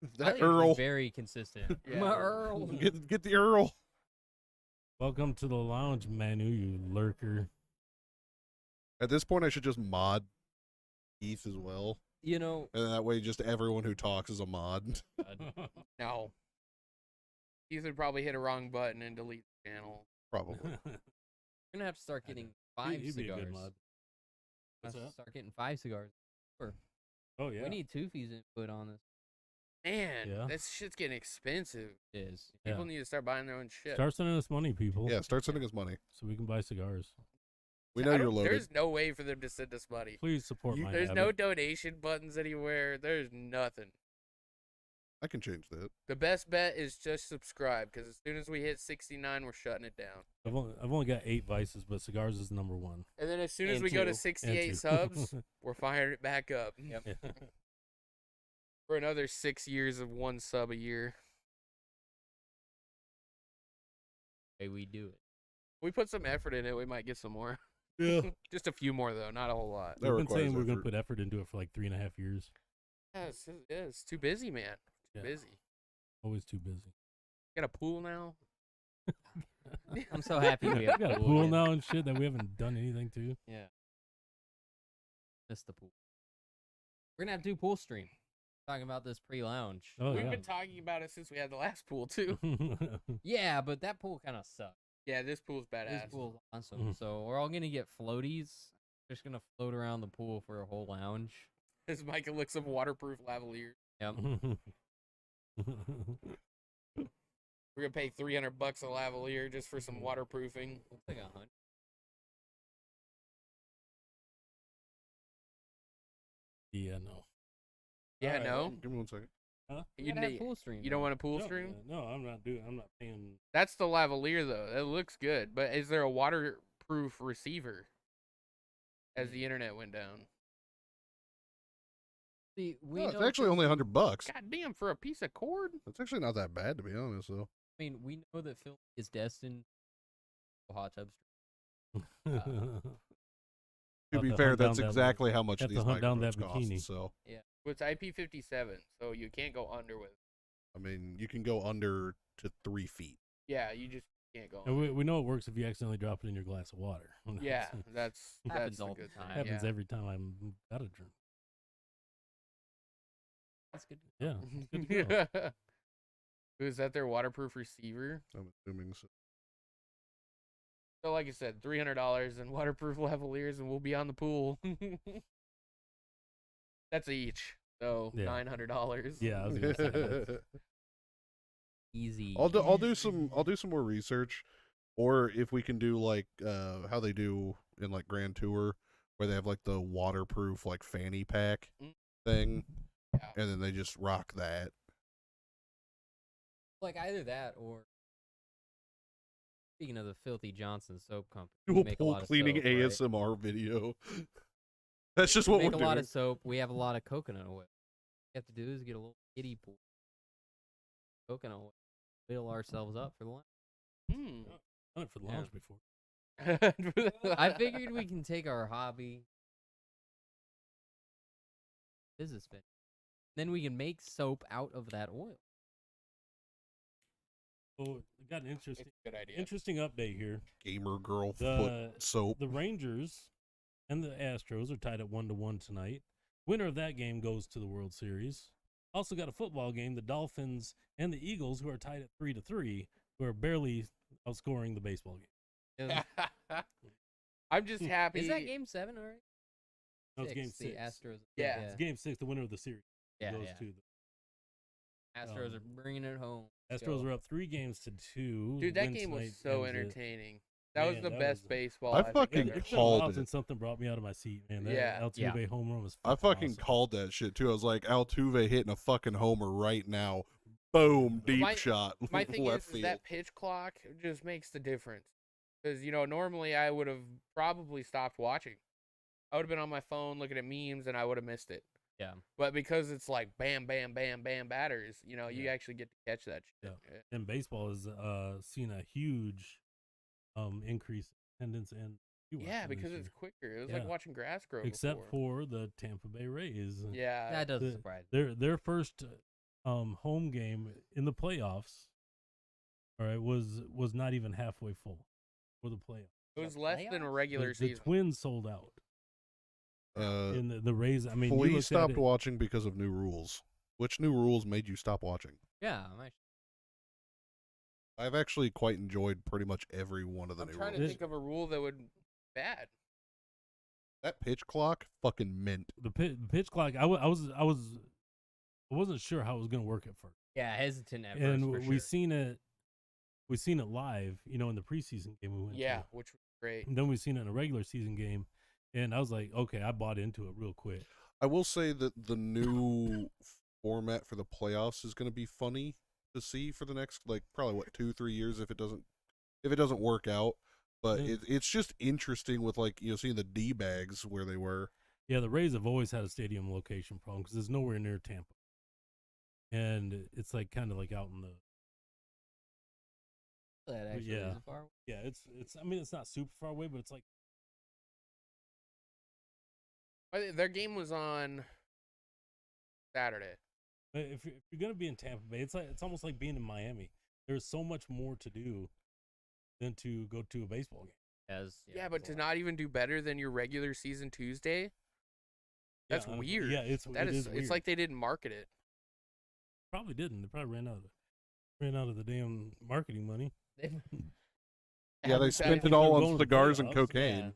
I That think he's Earl, very consistent. Yeah. My Earl. get the Earl. Welcome to the lounge, Manu, you lurker. At this point, I should just mod Keith as well, You know, and that way, just everyone who talks is a mod. No. Keith would probably hit a wrong button and delete the channel. Probably. we're gonna have to start getting 5 He'd be a cigars. good mod. What's Have to that? start getting 5 cigars. Oh yeah. We need Toofy's input on this. Man, Yeah. this shit's getting expensive. It is. Yeah. People need to start buying their own shit. Start sending us money, people. Yeah, start sending us money. So we can buy cigars. We know I you're don't- loaded. There's no way for them to send us money. Please support my There's habit. no donation buttons anywhere. There's nothing. I can change that. The best bet is just subscribe, because as soon as we hit 69, we're shutting it down. I've only got 8 vices, but cigars is number 1. And then as soon as And we go to two. 68 two. subs, we're firing it back up. Yep. For another 6 years of 1 sub a year. Hey, we do it. We put some effort in it, we might get some more. Yeah. Just a few more, though, not a whole lot. That We've been saying requires we're going to effort. put effort into it for like 3.5 years. Yeah, it's too busy, man. Too Yeah. busy. Always too busy. Got a pool now? I'm so happy we We have got a pool now and shit that we haven't done anything to. Yeah. Missed the pool. We're gonna have to do pool stream. Talking about this pre-lounge. Oh We've yeah. been talking about it since we had the last pool, too. Yeah, but that pool kind of sucked. Yeah, this pool's badass. This pool's awesome. Mhm. So we're all gonna get floaties. Just gonna float around the pool for a whole lounge. This Micah looks some waterproof lavalier. Yep. We're gonna pay $300 a lavalier just for some waterproofing. Looks like 100. Yeah, no. Yeah, Alright, no. Give me 1 second. Huh? You You, gotta have need- pool stream. you don't though. want a pool No, stream? no, I'm not doing. I'm not paying. That's the lavalier though. It looks good, but is there a waterproof receiver? As the internet went down. See, we No, it's know actually this- only $100. God damn, for a piece of cord? That's actually not that bad, to be honest. Though. I mean, we know that Phil is destined for hot tub stream. To Have be to fair, hunt down that's that exactly how much have to these hunt down microphones that cost. bikini. So, Well, it's IP57, so you can't go under with. I mean, you can go under to 3 feet. Yeah, you just can't go. And Under. we know it works if you accidentally drop it in your glass of water. Yeah, that's Happens the all the good time. thing, happens yeah. every time I'm got a drink. That's good. Yeah. it's good to go. Is that their waterproof receiver? I'm assuming so. So, like I said, $300 and waterproof lavaliers, and we'll be on the pool. That's each, so Yeah. $900. Yeah, I was gonna say that. Easy. I'll do some more research, or if we can do like how they do in like Grand Tour, where they have like the waterproof like fanny pack Mm. thing, Yeah. and then they just rock that. Like either that or Speaking of the Filthy Johnson soap company, Do we a make a pool lot of cleaning soap, right? ASMR video. That's just We what make we're a doing. lot of soap. We have a lot of coconut oil. What we have to do is get a little kiddie pool, coconut oil, fill ourselves up for lunch. Hmm. Done it for Yeah. lunch before. I figured we can take our hobby, business fit, then we can make soap out of that oil. Oh, I got an It's a good idea. interesting update here. Gamer girl The foot soap. the Rangers and the Astros are tied at 1-1 tonight. Winner of that game goes to the World Series. Also got a football game, the Dolphins and the Eagles, who are tied at 3-3, who are barely outscoring the baseball game. I'm just happy. Is that game 7 already? No, it's game The 6. Astros. Yeah. It's game 6. The winner of the series Yeah, goes yeah. to the Astros are bringing it home. Let's Astros go. are up 3-2. Dude, that Win game was tonight so ends it. entertaining. That was Man, the that best was- baseball I I think fucking I've It's ever been a called while it. since something brought me out of my seat, man. That Yeah. Altuve home run was I fucking awesome. called that shit too. I was like, Altuve hitting a fucking homer right now. Boom, deep My- shot. My thing left is field. that pitch clock just makes the difference. Because, normally I would have probably stopped watching. I would have been on my phone looking at memes and I would have missed it. Yeah. But because it's like bam, bam, bam, bam batters, you Yeah. actually get to catch that shit. And baseball has seen a huge increase in attendance and viewership Yeah, this because year. it's quicker. It was Yeah. like watching grass grow. Except before. for the Tampa Bay Rays. Yeah. That doesn't the- surprise me. Their first home game in the playoffs, all right, was not even halfway full for the playoffs. It was The less than a playoffs? regular The season. Twins sold out. Uh, In the Rays, I mean, you Flea looked at stopped it, watching because of new rules. Which new rules made you stop watching? Yeah, I'm actually, I've actually quite enjoyed pretty much every one of the I'm new trying rules. to think of a rule that would be bad. That pitch clock fucking mint. the pitch clock. I wasn't sure how it was going to work at first, yeah, hesitant at first. and for we sure. seen it live, in the preseason game we went Yeah, to. which was great. And then we seen it in a regular season game, and I was like, okay, I bought into it real quick. I will say that the new format for the playoffs is going to be funny to see for the next probably 2-3 years if it doesn't work out. But Yeah. it's just interesting with seeing the D bags where they were. Yeah, the Rays have always had a stadium location problem because it's nowhere near Tampa, and it's kind of out in the That actually yeah. is far. it's. I mean, it's not super far away, but it's like Their game was on Saturday. if you're gonna be in Tampa Bay, it's almost like being in Miami. There's so much more to do than to go to a baseball game. Yeah, but to not even do better than your regular season Tuesday, that's Yeah, weird. Yeah, it is weird. It's like they didn't market it. Probably didn't. They probably ran out of the damn marketing money. Yeah, they spent it all on cigars and cocaine.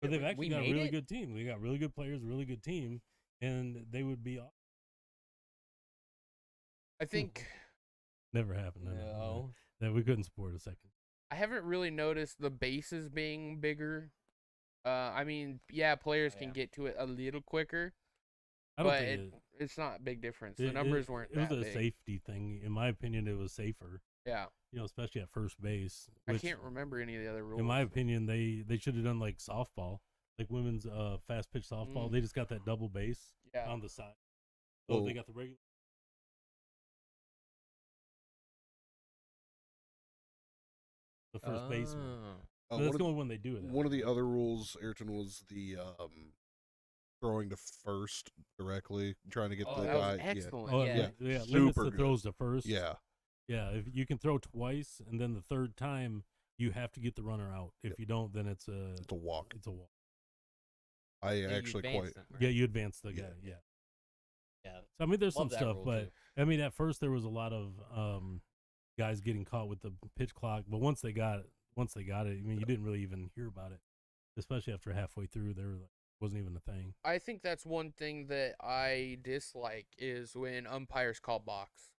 But they've we actually got a made really it? good team. They got really good players, really good team, and they would be I think never happened. No. That we couldn't support a second. I haven't really noticed the bases being bigger. I mean, yeah, players can yeah. get to it a little quicker, I don't but think it's not a big difference. The numbers weren't It was that a big. safety thing, in my opinion. It was safer, Yeah, especially at first base. I which, can't remember any of the other rules. In my opinion, they should have done like softball, like women's fast pitch softball. Mm. They just got that double base yeah, on the side. So Well- they got the regular. The first baseman. Oh. That's the only one they do it. One of the other rules, Ayrton, was the throwing to first directly, trying to get Oh, the that guy. was excellent. Oh Yeah. yeah, limits Super the good. throws to first. Yeah, Yeah, if you can throw twice, and then the third time you have to get the runner out. If you don't, then it's a it's a walk. It's a walk. I Yeah, you actually advance quite. them, right? Yeah, you advance the Yeah. guy. Yeah. Yeah. So I mean, there's Love some that stuff, rule, but too. I mean, at first there was a lot of guys getting caught with the pitch clock, but once they got it, I mean, you didn't really even hear about it, especially after halfway through. There wasn't even a thing. I think that's one thing that I dislike is when umpires call balks.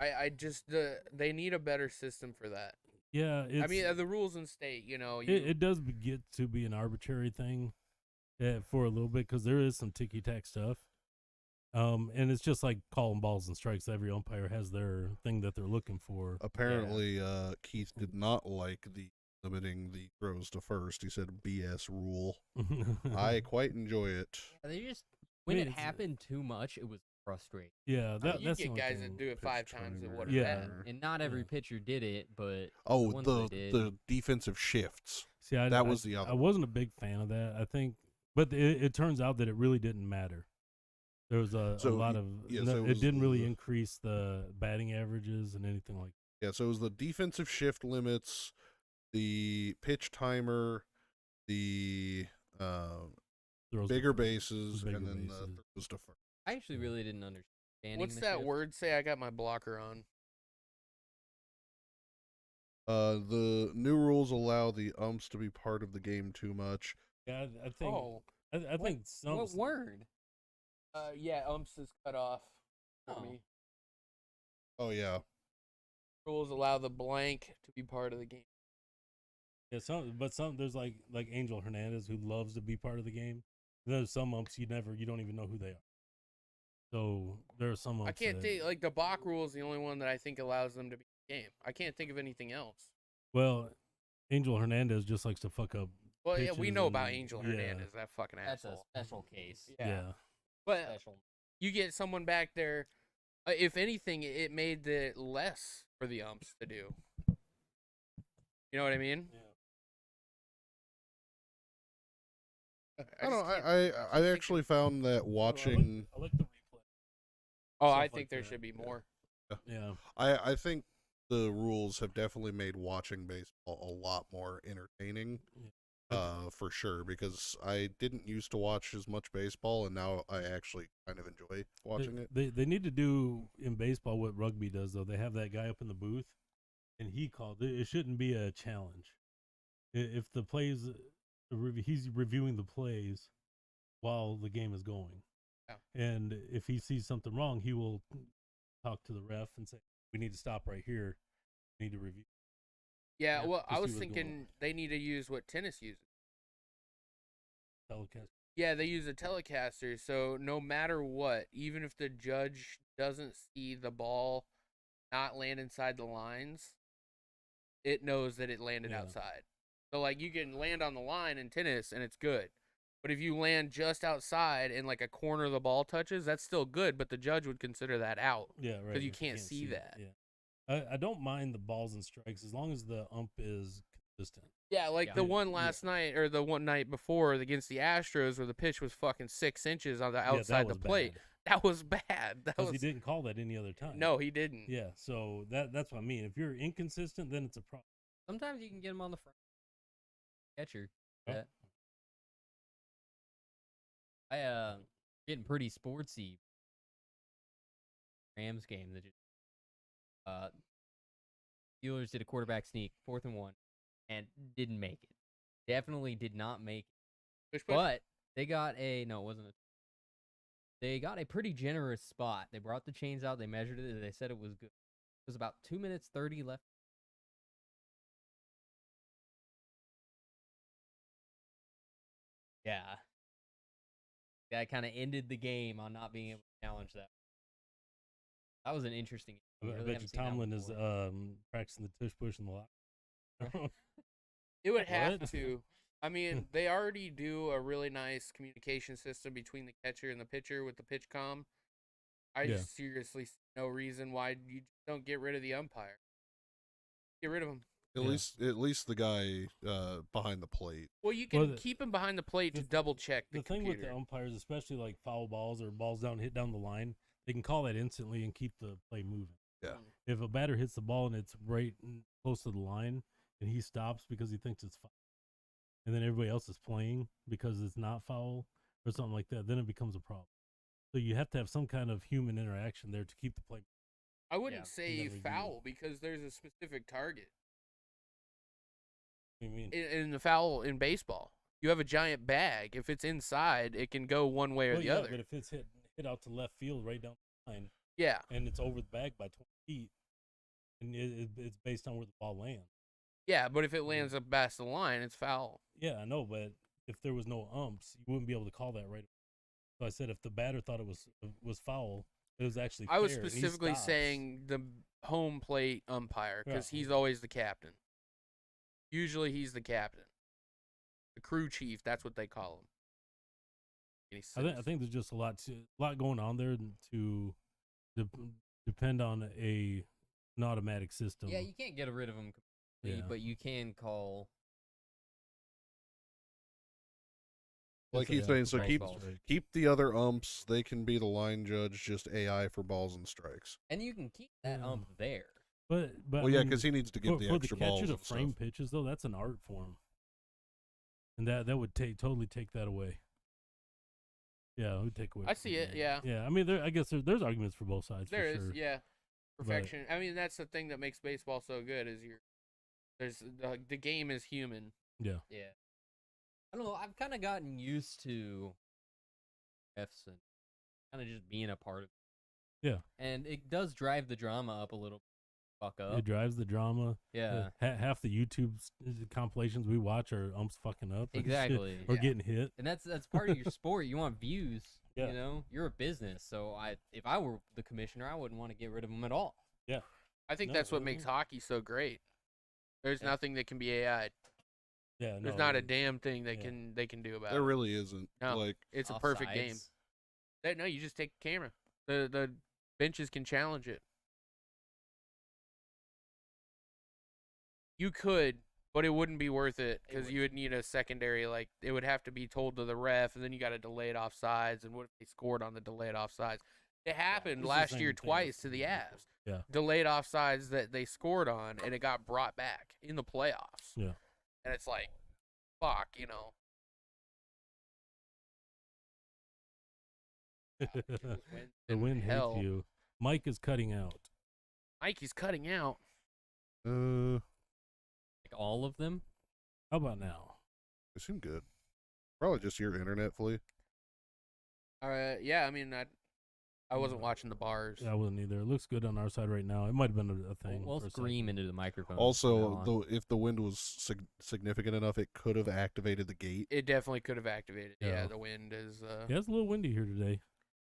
I just they need a better system for that. Yeah, I mean, the rules in state, it does get to be an arbitrary thing for a little bit because there is some ticky tack stuff. And it's just like calling balls and strikes. Every umpire has their thing that they're looking for. Apparently, Keith did not like the limiting the throws to first. He said BS rule. I quite enjoy it. Yeah, they just when it happened too much, it was frustrating. Yeah, I mean, you that's get the guys thing. that do it 5 times and what Yeah. And not every pitcher did it, but Oh, the ones that did, the defensive shifts. See, that was the other. I wasn't a big fan of that. I think, but it turns out that it really didn't matter. There was a lot of it didn't really increase the batting averages and anything like that. Yeah, so it was the defensive shift limits, the pitch timer, the bigger bases, and then the throws to first. I actually really didn't understand. What's that word say? I got my blocker on. The new rules allow the umps to be part of the game too much. Yeah, I think. Oh, I think some. What word? yeah, umps is cut off for me. Oh yeah. Rules allow the blank to be part of the game. Yeah, some there's like Angel Hernandez who loves to be part of the game. There's some umps you don't even know who they are. So there are some umps. I can't think like the Bach rule is the only one that I think allows them to be in the game. I can't think of anything else. Well, Angel Hernandez just likes to fuck up. Well, yeah, we know about Angel Hernandez, that fucking That's asshole. a special case. Yeah. But Special. you get someone back there. If anything, it made it less for the umps to do. You know what I mean? Yeah. I don't know. I actually found that watching. I like the replay. Oh, I think there should be more. Yeah. I think the rules have definitely made watching baseball a lot more entertaining. For sure, because I didn't used to watch as much baseball, and now I actually kind of enjoy watching it. They need to do in baseball what rugby does, though. They have that guy up in the booth, and he called it. It shouldn't be a challenge. If the plays, he's reviewing the plays while the game is going. Yeah. And if he sees something wrong, he will talk to the ref and say, "We need to stop right here. We need to review." Yeah, well, I was what's going thinking they need to use what tennis uses. Telecast. Yeah, they use a telecaster, so no matter what, even if the judge doesn't see the ball not land inside the lines, it knows that it landed outside. So, like, you can land on the line in tennis, and it's good. But if you land just outside and, like, a corner of the ball touches, that's still good, but the judge would consider that out. Yeah, right. Because you can't see that. Yeah. I don't mind the balls and strikes as long as the ump is consistent. Yeah, like the one last night or the one night before against the Astros where the pitch was fucking 6 inches on the outside the plate. Bad. That was bad. Because he didn't call that any other time. No, he didn't. Yeah, so that's what I mean. If you're inconsistent, then it's a problem. Sometimes you can get him on the front catcher. Oh. I getting pretty sportsy. Rams game that just Steelers did a quarterback sneak, 4th and 1, and didn't make it. Definitely did not make it. But they got it wasn't they got a pretty generous spot. They brought the chains out, they measured it, and they said it was good. It was about 2 minutes 30 left. Yeah. That kind of ended the game on not being able to challenge that. That was an interesting. I bet you Tomlin is practicing the tush push in the locker. It would have to. I mean, they already do a really nice communication system between the catcher and the pitcher with the pitch comm. I just seriously see no reason why you don't get rid of the umpire. Get rid of him. At least the guy behind the plate. Well, you can keep him behind the plate to double check the thing with the umpires, especially like foul balls or balls hit down the line, they can call that instantly and keep the play moving. Yeah. If a batter hits the ball and it's right close to the line and he stops because he thinks it's foul, and then everybody else is playing because it's not foul or something like that, then it becomes a problem. So you have to have some kind of human interaction there to keep the play. I wouldn't say foul because there's a specific target. What do you mean? In the foul in baseball, you have a giant bag. If it's inside, it can go one way or the other. But if it's hit out to left field right down the line, and it's over the bag by 20 feet, and it's based on where the ball lands. Yeah, but if it lands up past the line, it's foul. Yeah, I know, but if there was no umps, you wouldn't be able to call that right away. So I said if the batter thought it was foul, it was actually I was fair, and he specifically stops. saying the home plate umpire because Yeah. he's always the captain. Usually he's the captain. The crew chief, that's what they call him. I think there's just a lot going on there to depend on an automatic system. Yeah, you can't get rid of them completely, but you can call. Like he's saying, so keep the other umps. They can be the line judge, just AI for balls and strikes. And you can keep that ump there. But well, yeah, because he needs to get the extra balls. For the catcher to frame stuff. pitches, though, that's an art form, and that would totally take that away. Yeah, it would take away. I see it. Yeah. Yeah, I mean, I guess there's arguments for both sides. There for is. sure. Yeah. Perfection. I mean, that's the thing that makes baseball so good is the game is human. Yeah. Yeah. I don't know. I've kind of gotten used to refs and kind of just being a part of it. Yeah. And it does drive the drama up a little. Fuck up. It drives the drama. Yeah. Half the YouTube compilations we watch are umps fucking up. Exactly. Or getting hit. And that's part of your sport. You want views. Yeah. You know, you're a business. So if I were the commissioner, I wouldn't want to get rid of them at all. Yeah. I think that's what makes hockey so great. There's nothing that can be AI'd. Yeah, there's not a damn thing they can do about it. There really isn't. No, like it's a perfect game. No, you just take a camera. The benches can challenge it. You could, but it wouldn't be worth it because you would need a secondary. Like it would have to be told to the ref, and then you got to delay it offsides. And what if they scored on the delayed offsides? It happened last year twice to the Avs. Yeah, delayed offsides that they scored on, and it got brought back in the playoffs. Yeah. And it's like, fuck, you know. The wind hates you. Mike is cutting out. Mikey's cutting out. Like all of them? How about now? They seem good. Probably just your internet, Flea. Yeah, I mean, I wasn't watching the bars. Yeah, I wasn't either. It looks good on our side right now. It might have been a thing. We'll scream into the microphone. Also, if the wind was significant enough, it could have activated the gate. It definitely could have activated. Yeah, the wind is. Yeah, it's a little windy here today.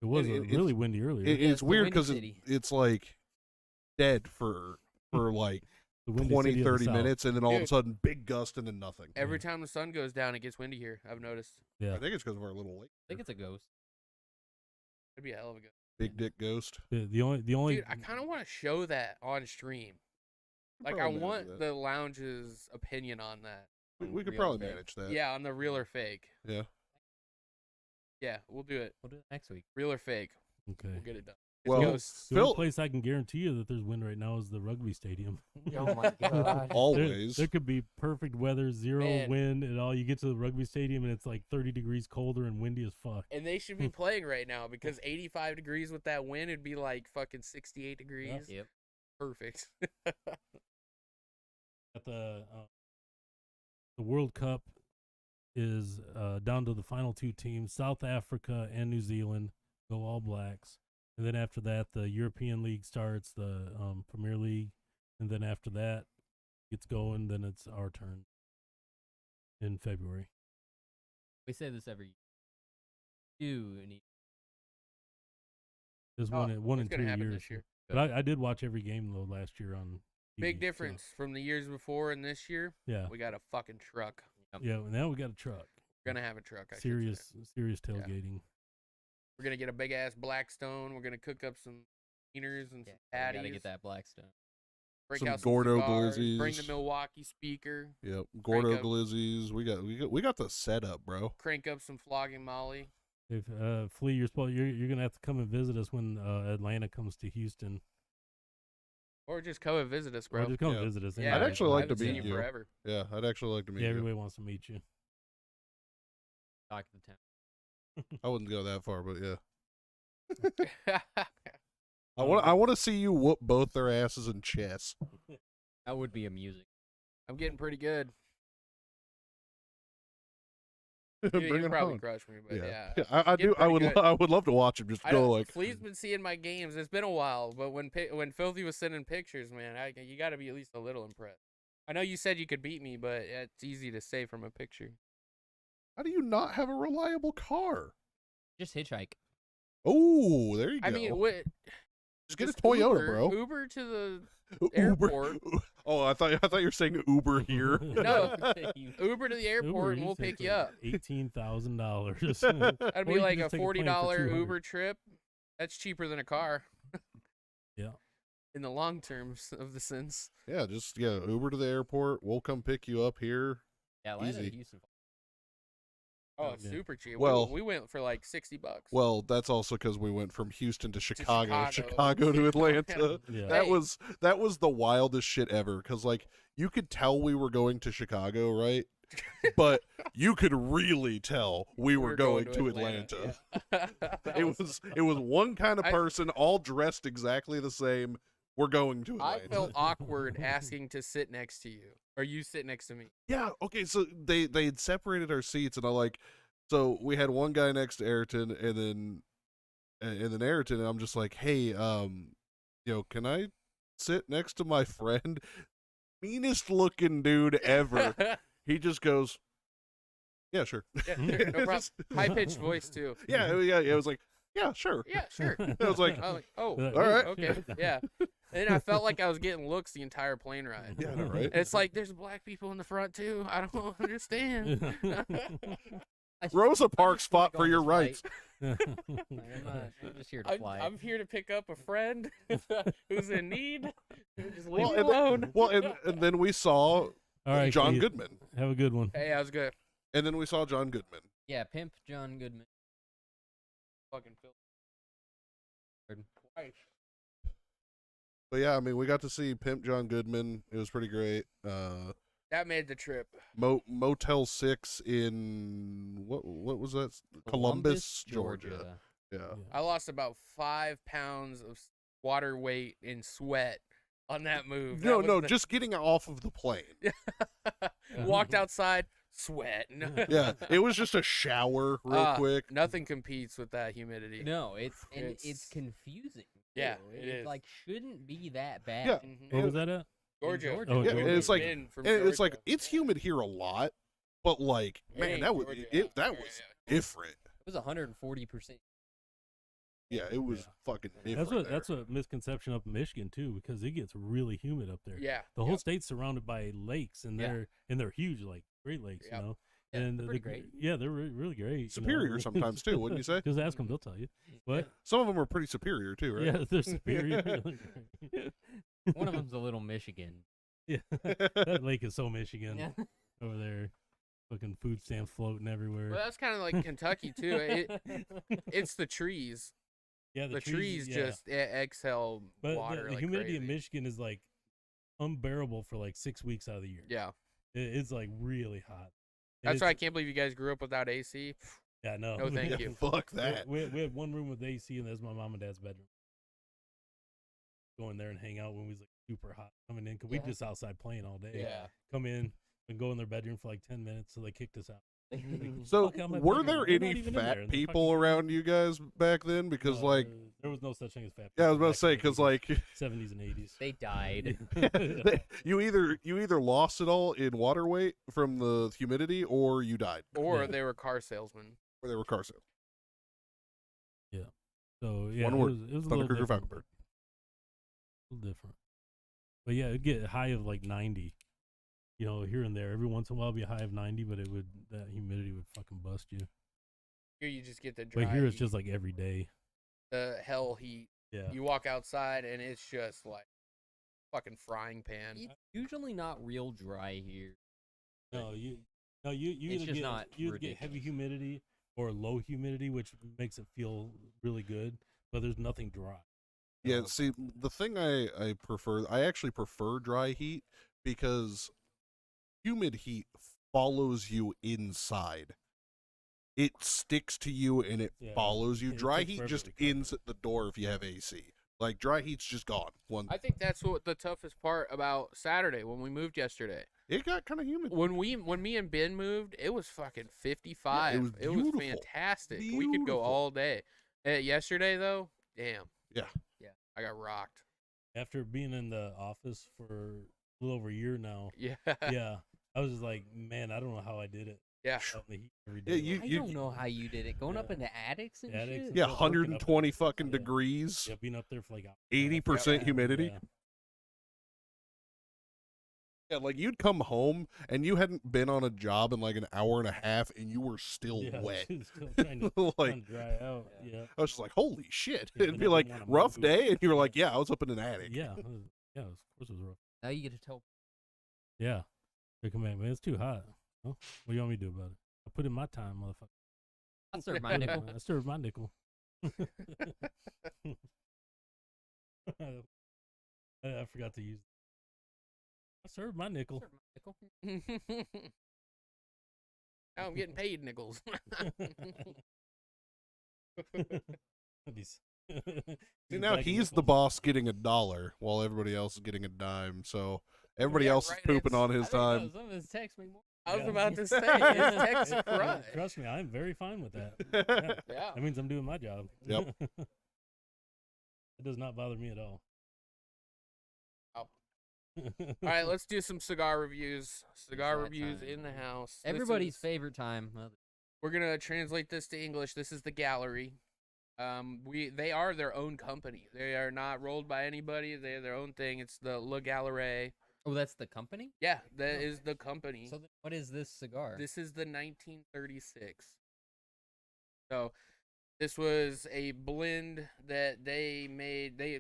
It was really windy earlier. It's weird because it's like dead for like 20, 30 minutes, and then all of a sudden, big gust, and then nothing. Every time the sun goes down, it gets windy here. I've noticed. Yeah, I think it's because of our little lake. I think it's a ghost. It'd be a hell of a ghost. Big dick ghost. The only. Dude, I kind of want to show that on stream. Like, I want the lounge's opinion on that. We could probably manage that. Yeah, on the real or fake. Yeah. Yeah, we'll do it. We'll do it next week. Real or fake. Okay. We'll get it done. Well, the only place I can guarantee you that there's wind right now is the rugby stadium. Oh my god! Always. There could be perfect weather, zero wind at all. You get to the rugby stadium and it's like 30 degrees colder and windy as fuck. And they should be playing right now because 85 degrees with that wind, it'd be like fucking 68 degrees. Yep. Perfect. At the World Cup is down to the final two teams, South Africa and New Zealand. Go All Blacks. And then after that, the European League starts, the Premier League. And then after that, it's going. Then it's our turn in February. We say this every year. There's one in 2 years. This year. But I did watch every game, though, last year on TV. Big difference from the years before and this year. Yeah. We got a fucking truck. Yeah, now we got a truck. We're going to have a truck. Serious tailgating. We're going to get a big ass Blackstone. We're going to cook up some wieners and some patties. Gotta get that Blackstone. Break some out Gordo cigars, glizzies. Bring the Milwaukee speaker. Yep, Gordo glizzies. We got the setup, bro. Crank up some flogging Molly. If Flea, you're gonna have to come and visit us when Atlanta comes to Houston. Or just come and visit us, bro. Or just come and visit us. Yeah, I'd actually like to meet you. Forever. Yeah, I'd actually like to meet you. Everybody wants to meet you. Talk to the town. I wouldn't go that far, but yeah. I want to see you whoop both their asses in chess. That would be amusing. I'm getting pretty good. Bring You'll it probably on. crush me, but yeah. I do. I would love to watch him just go like. Flea's been seeing my games. It's been a while, but when Filthy was sending pictures, man, you got to be at least a little impressed. I know you said you could beat me, but it's easy to say from a picture. How do you not have a reliable car? Just hitchhike. Oh, there you go. I mean, just get a just Toyota, Uber, bro. Uber to the Uber. airport. Oh, I thought you were saying Uber here. No. Uber to the airport, and we'll pick you up. $18,000. That'd Or be you like can a just take a plane for $40 $200. Uber trip. That's cheaper than a car. Yeah. In the long terms of the sense. Yeah, just Uber to the airport. We'll come pick you up here. Yeah, Atlanta to Easy. Houston. Oh, it's Yeah. super cheap. Well- we went for like $60. Well, that's also because we went from Houston to Chicago, Chicago. to Atlanta. Yeah. That Hey. was the wildest shit ever. Because like you could tell we were going to Chicago, right? But you could really tell we were going to Atlanta. Yeah. It was one kind of person, all dressed exactly the same. We're going to I Atlanta. felt awkward asking to sit next to you, or you sit next to me. Yeah, okay, so they had separated our seats, and so we had one guy next to Ayrton, and then Ayrton, and I'm just like, hey, can I sit next to my friend? Meanest looking dude ever. He just goes, yeah, sure. Yeah, no problem. High pitched voice too. Yeah, it was like, yeah, sure. Yeah, sure. I was like, I'm like, oh, All right. okay, yeah. And I felt like I was getting looks the entire plane ride. yeah, I know, right? And it's like there's black people in the front too. I don't understand. Rosa Parks fought Go for on your this rights. flight. I'm just here to fly. I'm here to pick up a friend who's in need. Just leave Well, me and alone. Well, and then we saw All right, John Keith, Goodman. Have a good one. Hey, that was good. And then we saw John Goodman. Yeah, Pimp John Goodman. Fucking Phil. Twice. But yeah, I mean, we got to see Pimp John Goodman. It was pretty great. That made the trip. Motel 6 in what was that? Columbus, Georgia. Yeah. I lost about 5 pounds of water weight in sweat on that move. No, just getting off of the plane. Walked outside, sweat. Yeah, it was just a shower real quick. Nothing competes with that humidity. No, it's It's- confusing. Yeah, too. it is. Like shouldn't be that bad. Yeah. Mhm. Where was that at? Georgia. Georgia. Oh, Yeah, Georgia. and it's like, Ben from and it's like Georgia. it's humid here a lot, but like, It man, ain't that was Georgia. that Yeah, was yeah. different. It was 140%. Yeah, it was fucking different. That's a misconception up in Michigan too, because it gets really humid up there. Yeah. The whole Yep. state's surrounded by lakes, and Yeah. they're huge, like Great Lakes, Yep. you know. Yeah, and they're pretty great. Yeah, they're really great. Superior sometimes too, wouldn't you say? Just ask them; they'll tell you. But Some of them are pretty superior too, right? yeah, they're superior. One of them's a little Michigan. Yeah, that lake is so Michigan Yeah. over there. Fucking food stamps floating everywhere. Well, that's kind of like Kentucky too. It's the trees. Yeah, The trees yeah. just exhale But water the like humidity in crazy. Michigan is like unbearable for like 6 weeks out of the year. Yeah. It's like really hot. And That's why I it's- can't believe you guys grew up without AC. Yeah, no. No, thank Yeah, you. fuck that. We had one room with AC, and that's my mom and dad's bedroom. Go in there and hang out when we was like super hot coming in, because we Yeah. just outside playing all day. Yeah. Come in and go in their bedroom for like 10 minutes, so they kicked us out. So, Fuck out my were bedroom. there We're not any even in there, fat and they're people fucking- around you guys back then? Because like, there was no such thing as fat. yeah, I was people about to back in say, the because 80s, like, 70s and 80s. They died. you either lost it all in water weight from the humidity, or you died, Or Yeah. they were car salesmen. or they were car sales. So yeah, One it word, was a Thunder little Kruger different. Falkenberg. A little different. But yeah, it'd get a high of like 90. You know, here and there. Every once in a while, it'd be a high of 90, but that humidity would fucking bust you. Here you just get the dry But here it's heat, just like every day. the hell heat. Yeah. You walk outside and it's just like fucking frying pan. It's usually not real dry here. No, you It's either just get not you either get heavy ridiculous. humidity or low humidity, which makes it feel really good. But there's nothing dry. Yeah, see, the thing I prefer, I actually prefer dry heat because humid heat follows you inside. It sticks to you and it Yeah, follows you. it Dry takes heat forever just to come ends at the door if you have AC. Like dry heat's just gone. I think that's what the toughest part about Saturday when we moved yesterday. It got kind of humid. When me and Ben moved, it was fucking 55. was It was beautiful. fantastic. We could Beautiful. go all day. Yesterday though, damn. Yeah. Yeah. I got rocked. After being in the office for a little over a year now, Yeah. yeah, I was just like, man, I don't know how I did it. Yeah. out in the heat every Yeah, day. I don't know how you did it. Going up Yeah. into attics and Attics shit. and Yeah, stuff, working up 120 there. fucking Yeah. degrees, Yeah, being up there for like 80% humidity. Yeah. Yeah, like you'd come home and you hadn't been on a job in like an hour and a half, and you were still Yeah, wet. still trying to, Like trying to dry out. Yeah. I was just like, holy shit! Yeah, It'd and be I like didn't wanna rough move. day, and you were like, yeah, I was up in an attic. Yeah. Yeah. Of course it was rough. Now you get to tell. Yeah. They come at me. It's too hot. Well, what do you want me to do about it? I put in my time, motherfucker. I serve my nickel. I served my nickel. I forgot to use. I served my nickel. Serve my nickel. Now I'm getting paid nickels. See, now he's the boss getting $1 while everybody else is getting a dime. So everybody Yeah, else right, is pooping it's- on his time. Some of his texts make more. I was Yeah. about to say, his text Yeah, crush. trust me, I'm very fine with that. Yeah. Yeah. That means I'm doing my job. Yep. It does not bother me at all. Oh. All right, let's do some cigar reviews. Cigar that reviews time. in the house. This Everybody's is- favorite time. We're gonna translate this to English. This is the gallery. They are their own company. They are not rolled by anybody. They are their own thing. It's the Le Galerie. Oh, that's the company. Yeah, that Oh. is the company. So what is this cigar? This is the 1936. So this was a blend that they made. They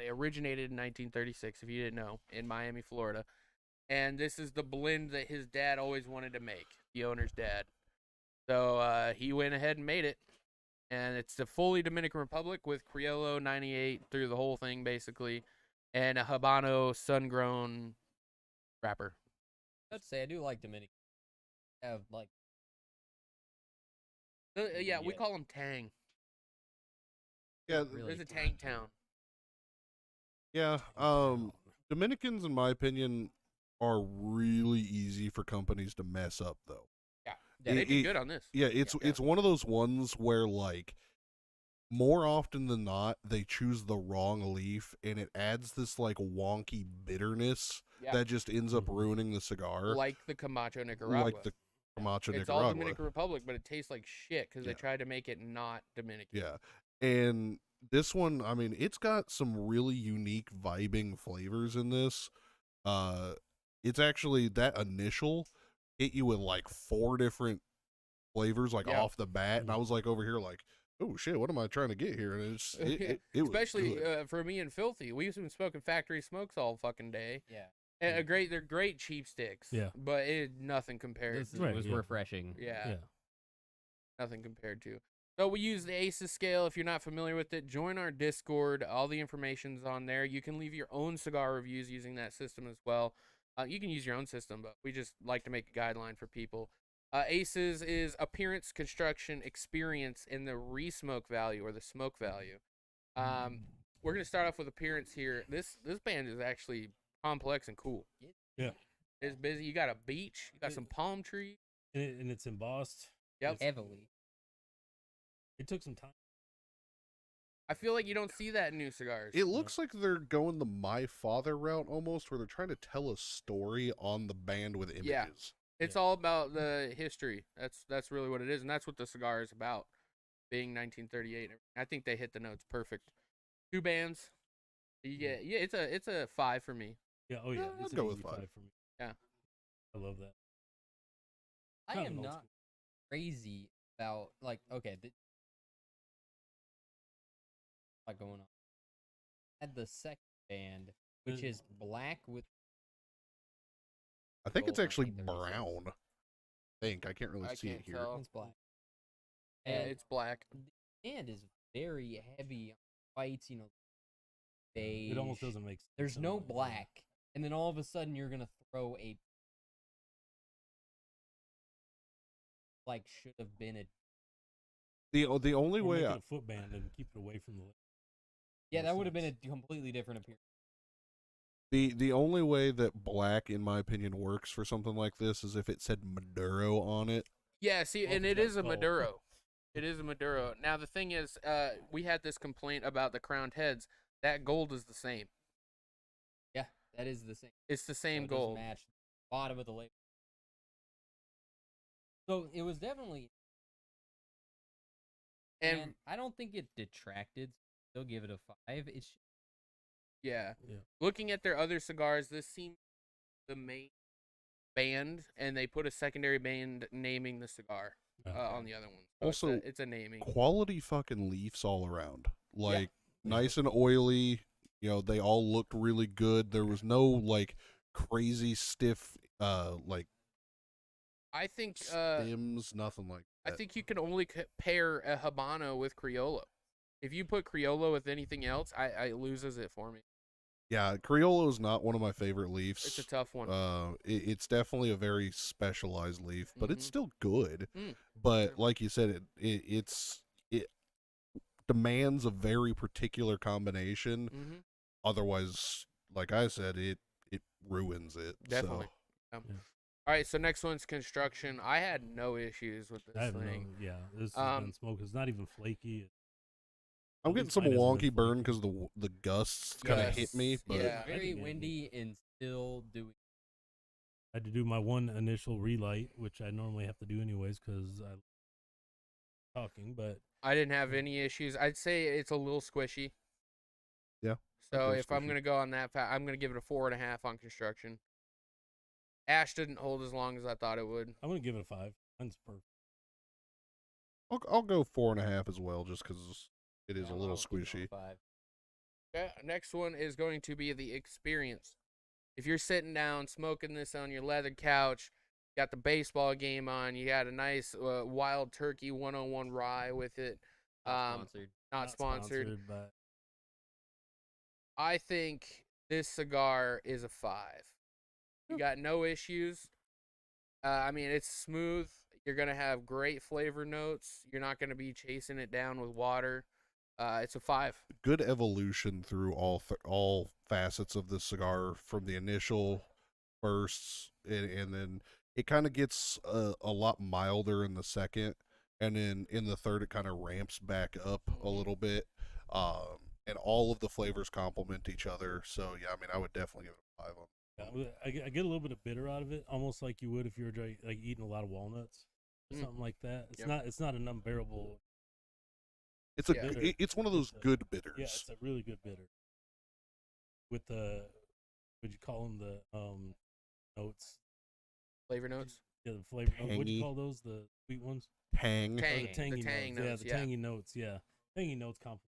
originated in 1936. If you didn't know, in Miami, Florida, and this is the blend that his dad always wanted to make. The owner's dad. So he went ahead and made it, and it's the fully Dominican Republic with Criollo 98 through the whole thing basically, and a Habano sun-grown wrapper. I'd say I do like Dominican. Have like Yeah, we Yeah. call them Tang. Yeah, really There's a Tang Town. yeah. Dominicans, in my opinion, are really easy for companies to mess up, though. Yeah, they It- did it- good on this. Yeah, it's one of those ones where like more often than not they choose the wrong leaf and it adds this like wonky bitterness Yeah. that just ends up Mhm. ruining the cigar. Like the Camacho Nicaragua. Like the Camacho it's all Nicaragua. Dominican Republic, but it tastes like shit because they Yeah. tried to make it not Dominican. Yeah. And this one, I mean, it's got some really unique vibing flavors in this. It's actually that initial hit you with like 4 different flavors like Yeah. off the bat, and I was like over here like, oh shit, what am I trying to get here? And it was Especially good. for me and Filthy, we've been smoking factory smokes all fucking day. yeah. And they're great cheap sticks. Yeah. But nothing compared. This Right, was yeah. refreshing. Yeah, nothing compared to. So we use the ACES scale. If you're not familiar with it, join our Discord. All the information's on there. You can leave your own cigar reviews using that system as well. You can use your own system, but we just like to make a guideline for people. ACES is appearance, construction, experience, and the re-smoke value or the smoke value. We're gonna start off with appearance here. This band is actually complex and cool. Yeah. It's busy. You got a beach. You got some palm trees. And it's embossed. Yep. Heavily. It took some time. I feel like you don't see that in new cigars. It looks like they're going the My Father route almost, where they're trying to tell a story on the band with images. Yeah. It's all about the history. That's really what it is, and that's what the cigar is about. Being 1938, I think they hit the notes perfect. 2 bands. Yeah, it's a 5 for me. Yeah. Oh yeah. Yeah, It's I'd an go with easy 5. for me. Yeah. I love that. I Kind of am old not school. crazy about like okay. Going on. Had the second band, which Mm. is black with I think it's Gold actually 1936. brown. I think I can't really I see can't it here. tell. it's black. Yeah, And it's black. the band is very heavy on whites, beige. It almost doesn't make sense. There's at no all, yeah. black, and then all of a sudden you're gonna throw a like should have been a The only Or way make I, it a foot band and keep it away from the. yeah Makes that would have been sense. a completely different appearance. the only way that black, in my opinion, works for something like this is if it said Maduro on it. Yeah, see, Well, and it that's is a all. Maduro. It is a Maduro. Now the thing is, we had this complaint about the crowned heads. That gold is the same. Yeah, that is the same. It's the So same it doesn't gold. match the bottom of the label. So it was definitely, and I don't think it detracted. They'll give it a 5. It's Yeah. Yeah. Looking at their other cigars, this seems the main band, and they put a secondary band naming the cigar on the other one. So Also, it's a naming. Quality fucking leaves all around. Like, Yeah. nice and oily. You know, they all looked really good. There was no, like, crazy stiff, like, I think stems, nothing like I that. think you can only pair a Habano with Criollo. If you put Criollo with anything else, it loses it for me. Yeah, Criollo is not one of my favorite leaves. It's a tough one. It's definitely a very specialized leaf, but it's still good. Mm. But like you said, it demands a very particular combination. Mm-hmm. Otherwise, like I said, it ruins it. Definitely. So. Yeah. All right, so next one's construction. I had no issues with this I have thing. this has been smoked. It's not even flaky. I'm getting some wonky burn because the gusts kind of hit me. But Yeah. very windy and still doing. I had to do my one initial relight, which I normally have to do anyways because I'm talking. But I didn't have any issues. I'd say it's a little squishy. Yeah. So Okay, if I'm squishy. gonna go on that, I'm gonna give it a 4.5 on construction. Ash didn't hold as long as I thought it would. I'm gonna give it a 5. Mine's perfect. I'll go 4.5 as well, just because it is a little I'll give it squishy. 5. Okay, next one is going to be the experience. If you're sitting down smoking this on your leather couch, you got the baseball game on, you got a nice Wild Turkey 101 rye with it. Sponsored. Not sponsored. But I think this cigar is a 5. You got no issues. I mean, it's smooth. You're going to have great flavor notes. You're not going to be chasing it down with water. It's a 5. Good evolution through all facets of this cigar, from the initial bursts, and then it kind of gets a lot milder in the second, and then in the third it kind of ramps back up a little bit. And all of the flavors complement each other. So yeah, I mean, I would definitely give it a 5 on. I get a little bit of bitter out of it, almost like you would if you were like eating a lot of walnuts or something like that. It's not an unbearable. It's bitter. it's one of those good bitters. Yeah, it's a really good bitter. With the, would you call them the notes? Flavor notes? Yeah, the flavor notes. What do Tangy. you call those? The sweet ones? Tang. Oh, Tang. the tangy The tang notes. notes. Yeah, the tangy notes. Yeah, tangy notes complement.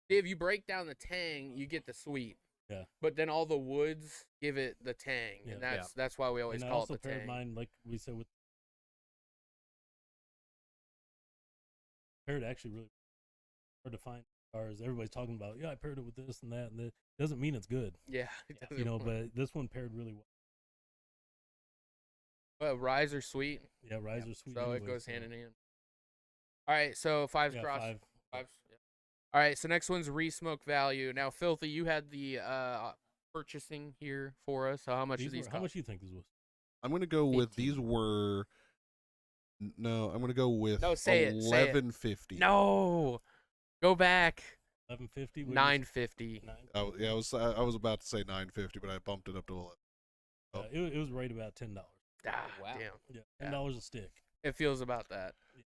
If you break down the tang, you get the sweet. Yeah. But then all the woods give it the tang, and that's why we always And I call also it the paired tang. mine, like we said, with paired actually really hard to find cigars. Everybody's talking about, I paired it with this and that, and that. Doesn't mean it's good, Yeah, it doesn't you know. work. But this one paired really well. Well, ryes are sweet, Yeah, ryes are sweet. so anyway, it goes hand in hand. All right, so five's Yeah, cross. 5. Five's, yeah. All right, so next one's re-smoke value. Now, Filthy, you had the purchasing here for us. So how much do these How cost? much do you think this was? I'm gonna go with 15. these were. No, I'm gonna go with No, say it, say it. $11.50. No, go back. 11.50. $9.50. Oh yeah, I was about to say $9.50, but I bumped it up to 11. Oh. It was right about $10. Ah, Wow. damn. Yeah, $10 a stick. It feels about that. And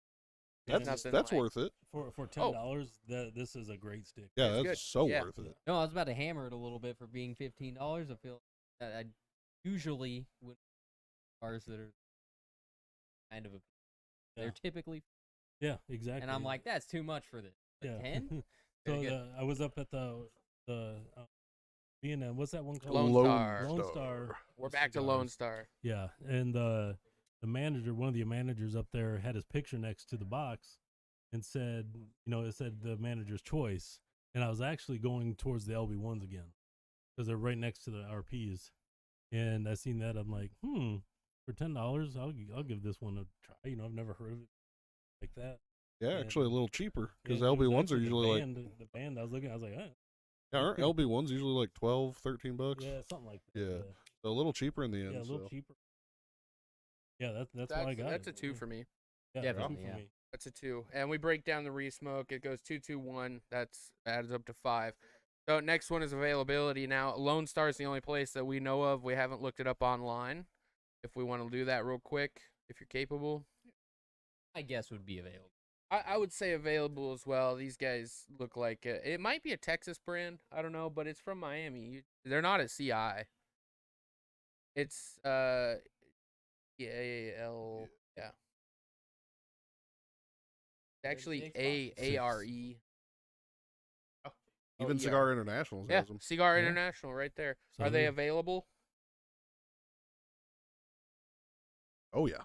That's nothing that's like- worth it. for $10. This is a great stick. Yeah, It's that's good. so Yeah. worth it. No, I was about to hammer it a little bit for being $15. I feel that I usually would cars that are kind of they're Yeah. typically, Yeah, exactly. and I'm like, that's too much for this. But yeah. 10? So Very good. I was up at the B&M. What's that one called? Lone Star. Lone Star. We're back to Lone Cigars. Star. Yeah, and the manager, one of the managers up there, had his picture next to the box, and said, it said the manager's choice, and I was actually going towards the LB1s again, because they're right next to the RPs, and I seen that, I'm like, for $10, I'll give this one a try. I've never heard of it like that. Yeah, And- actually a little cheper because And it was LB1s are actually usually like the band I was looking at, I was like, yeah, aren't LB1s usually like 12, 13 bucks? yeah, something like that. Yeah. So a little cheaper in the end. Yeah, a little so. cheaper. Yeah, that's why I got That's it. a 2 for me. Yeah, Definitely, 2 for yeah. me. That's a 2. And we break down the re-smoke. It goes 2, 2, 1. That's adds up to 5. So next one is availability. Now, Lone Star is the only place that we know of. We haven't looked it up online. If we want to do that real quick, if you're capable. I guess would be available. I would say available as well. These guys look like it might be a Texas brand. I don't know, but it's from Miami. They're not a CI. It's yeah. Actually, ARE. Even ER. Cigar International Yeah, has them. Cigar Yeah. International right there. So Are they they're- available? Oh yeah.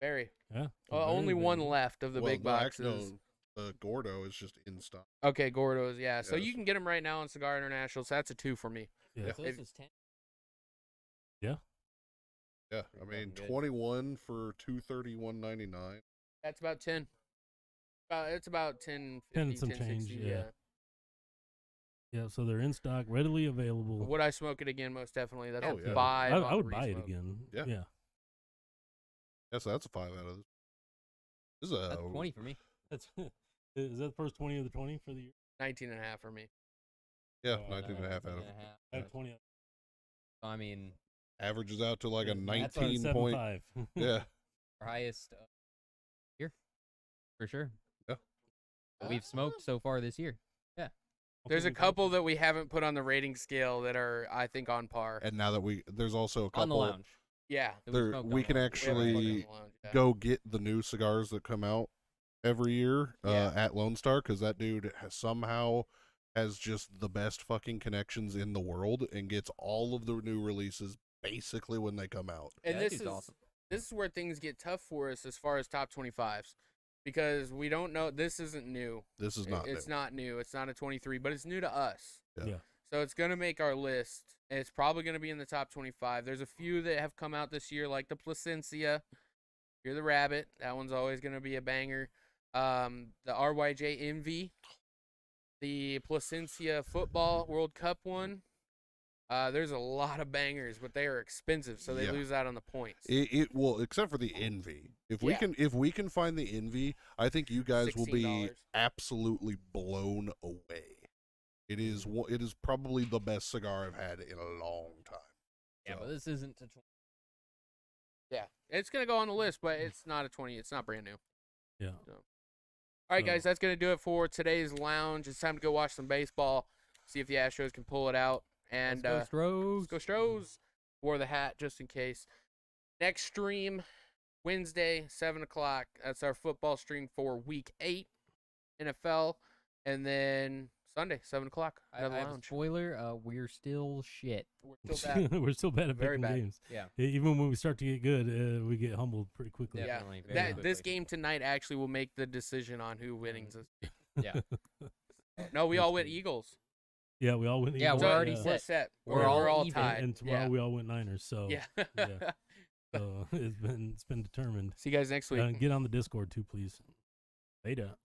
Very. Yeah. Only very one available. left of the Well, big no, boxes. actually, no, Gordo is just in stock. Okay, Gordo's, yeah. So Yes. you can get them right now on Cigar International. So that's a 2 for me. Yeah. So this is 10. Yeah, Pretty I mean, fucking good. 21 for 231.99. That's about 10. It's about 10, 10 15, some 10, change, 60, yeah. Yeah, so they're in stock, readily available. Would I smoke it again? Most definitely. That's Oh, a yeah. 5. I on would buy it Resmoke. again. Yeah. Yeah. Yeah, so that's a 5 out of this. This is a That's 20 for me. That's is that the first 20 of the 20 for the year? 19.5 for me. yeah, Oh, 19 and a half out of it. I have 20. So, I mean, Averages out to like a That's why it's 19 point. 7.5. Yeah. our highest here, for sure. Yeah. That we've smoked so far this year. There's a couple that we haven't put on the rating scale that are, I think, on par. And now that there's also a couple. On the lounge. Yeah. that There, smoked we on can the lounge. We haven't actually plugged in the lounge, yeah. go get the new cigars that come out every year Yeah. at Lone Star, because that dude somehow has just the best fucking connections in the world and gets all of the new releases basically when they come out. And Yeah, that this dude's is awesome. this is where things get tough for us as far as top 25s, because we don't know. This isn't new. This is not It's new. not new. It's not a 23, but it's new to us. Yeah. Yeah. So it's gonna make our list, and it's probably gonna be in the top 25. There's a few that have come out this year, like the Placencia. You're the Rabbit. That one's always gonna be a banger. The RYJ Envy, the Placencia Football World Cup one. There's a lot of bangers, but they are expensive, so they Yeah. lose out on the points. It will, except for the Envy. If we can find the Envy, I think you guys will be $16. absolutely blown away. It is probably the best cigar I've had in a long time. Yeah, So, but this isn't to 20. Yeah, it's gonna go on the list, but it's not a 20. It's not brand new. Yeah. All right, So- guys, that's gonna do it for today's lounge. It's time to go watch some baseball. See if the Astros can pull it out. And Let's go Stros. let's go Stros. Wore the hat just in case. Next stream, Wednesday, 7 o'clock. That's our football stream for Week 8, NFL. And then Sunday, 7 o'clock, I another have a lounge. spoiler. We're still shit. We're still bad. We're still bad at Very picking bad. games. Yeah. Even when we start to get good, we get humbled pretty quickly. Yeah. Definitely. Very This quickly. game tonight actually will make the decision on who wins this game. Yeah. No, we all went That's good. Eagles. Yeah, we all went. Yeah, Eagles. we're already We're set. set. We're We're all all even. tied. And tomorrow yeah. we all went Niners. So Yeah. yeah. So it's been determined. See you guys next week. Get on the Discord too, please. Beta.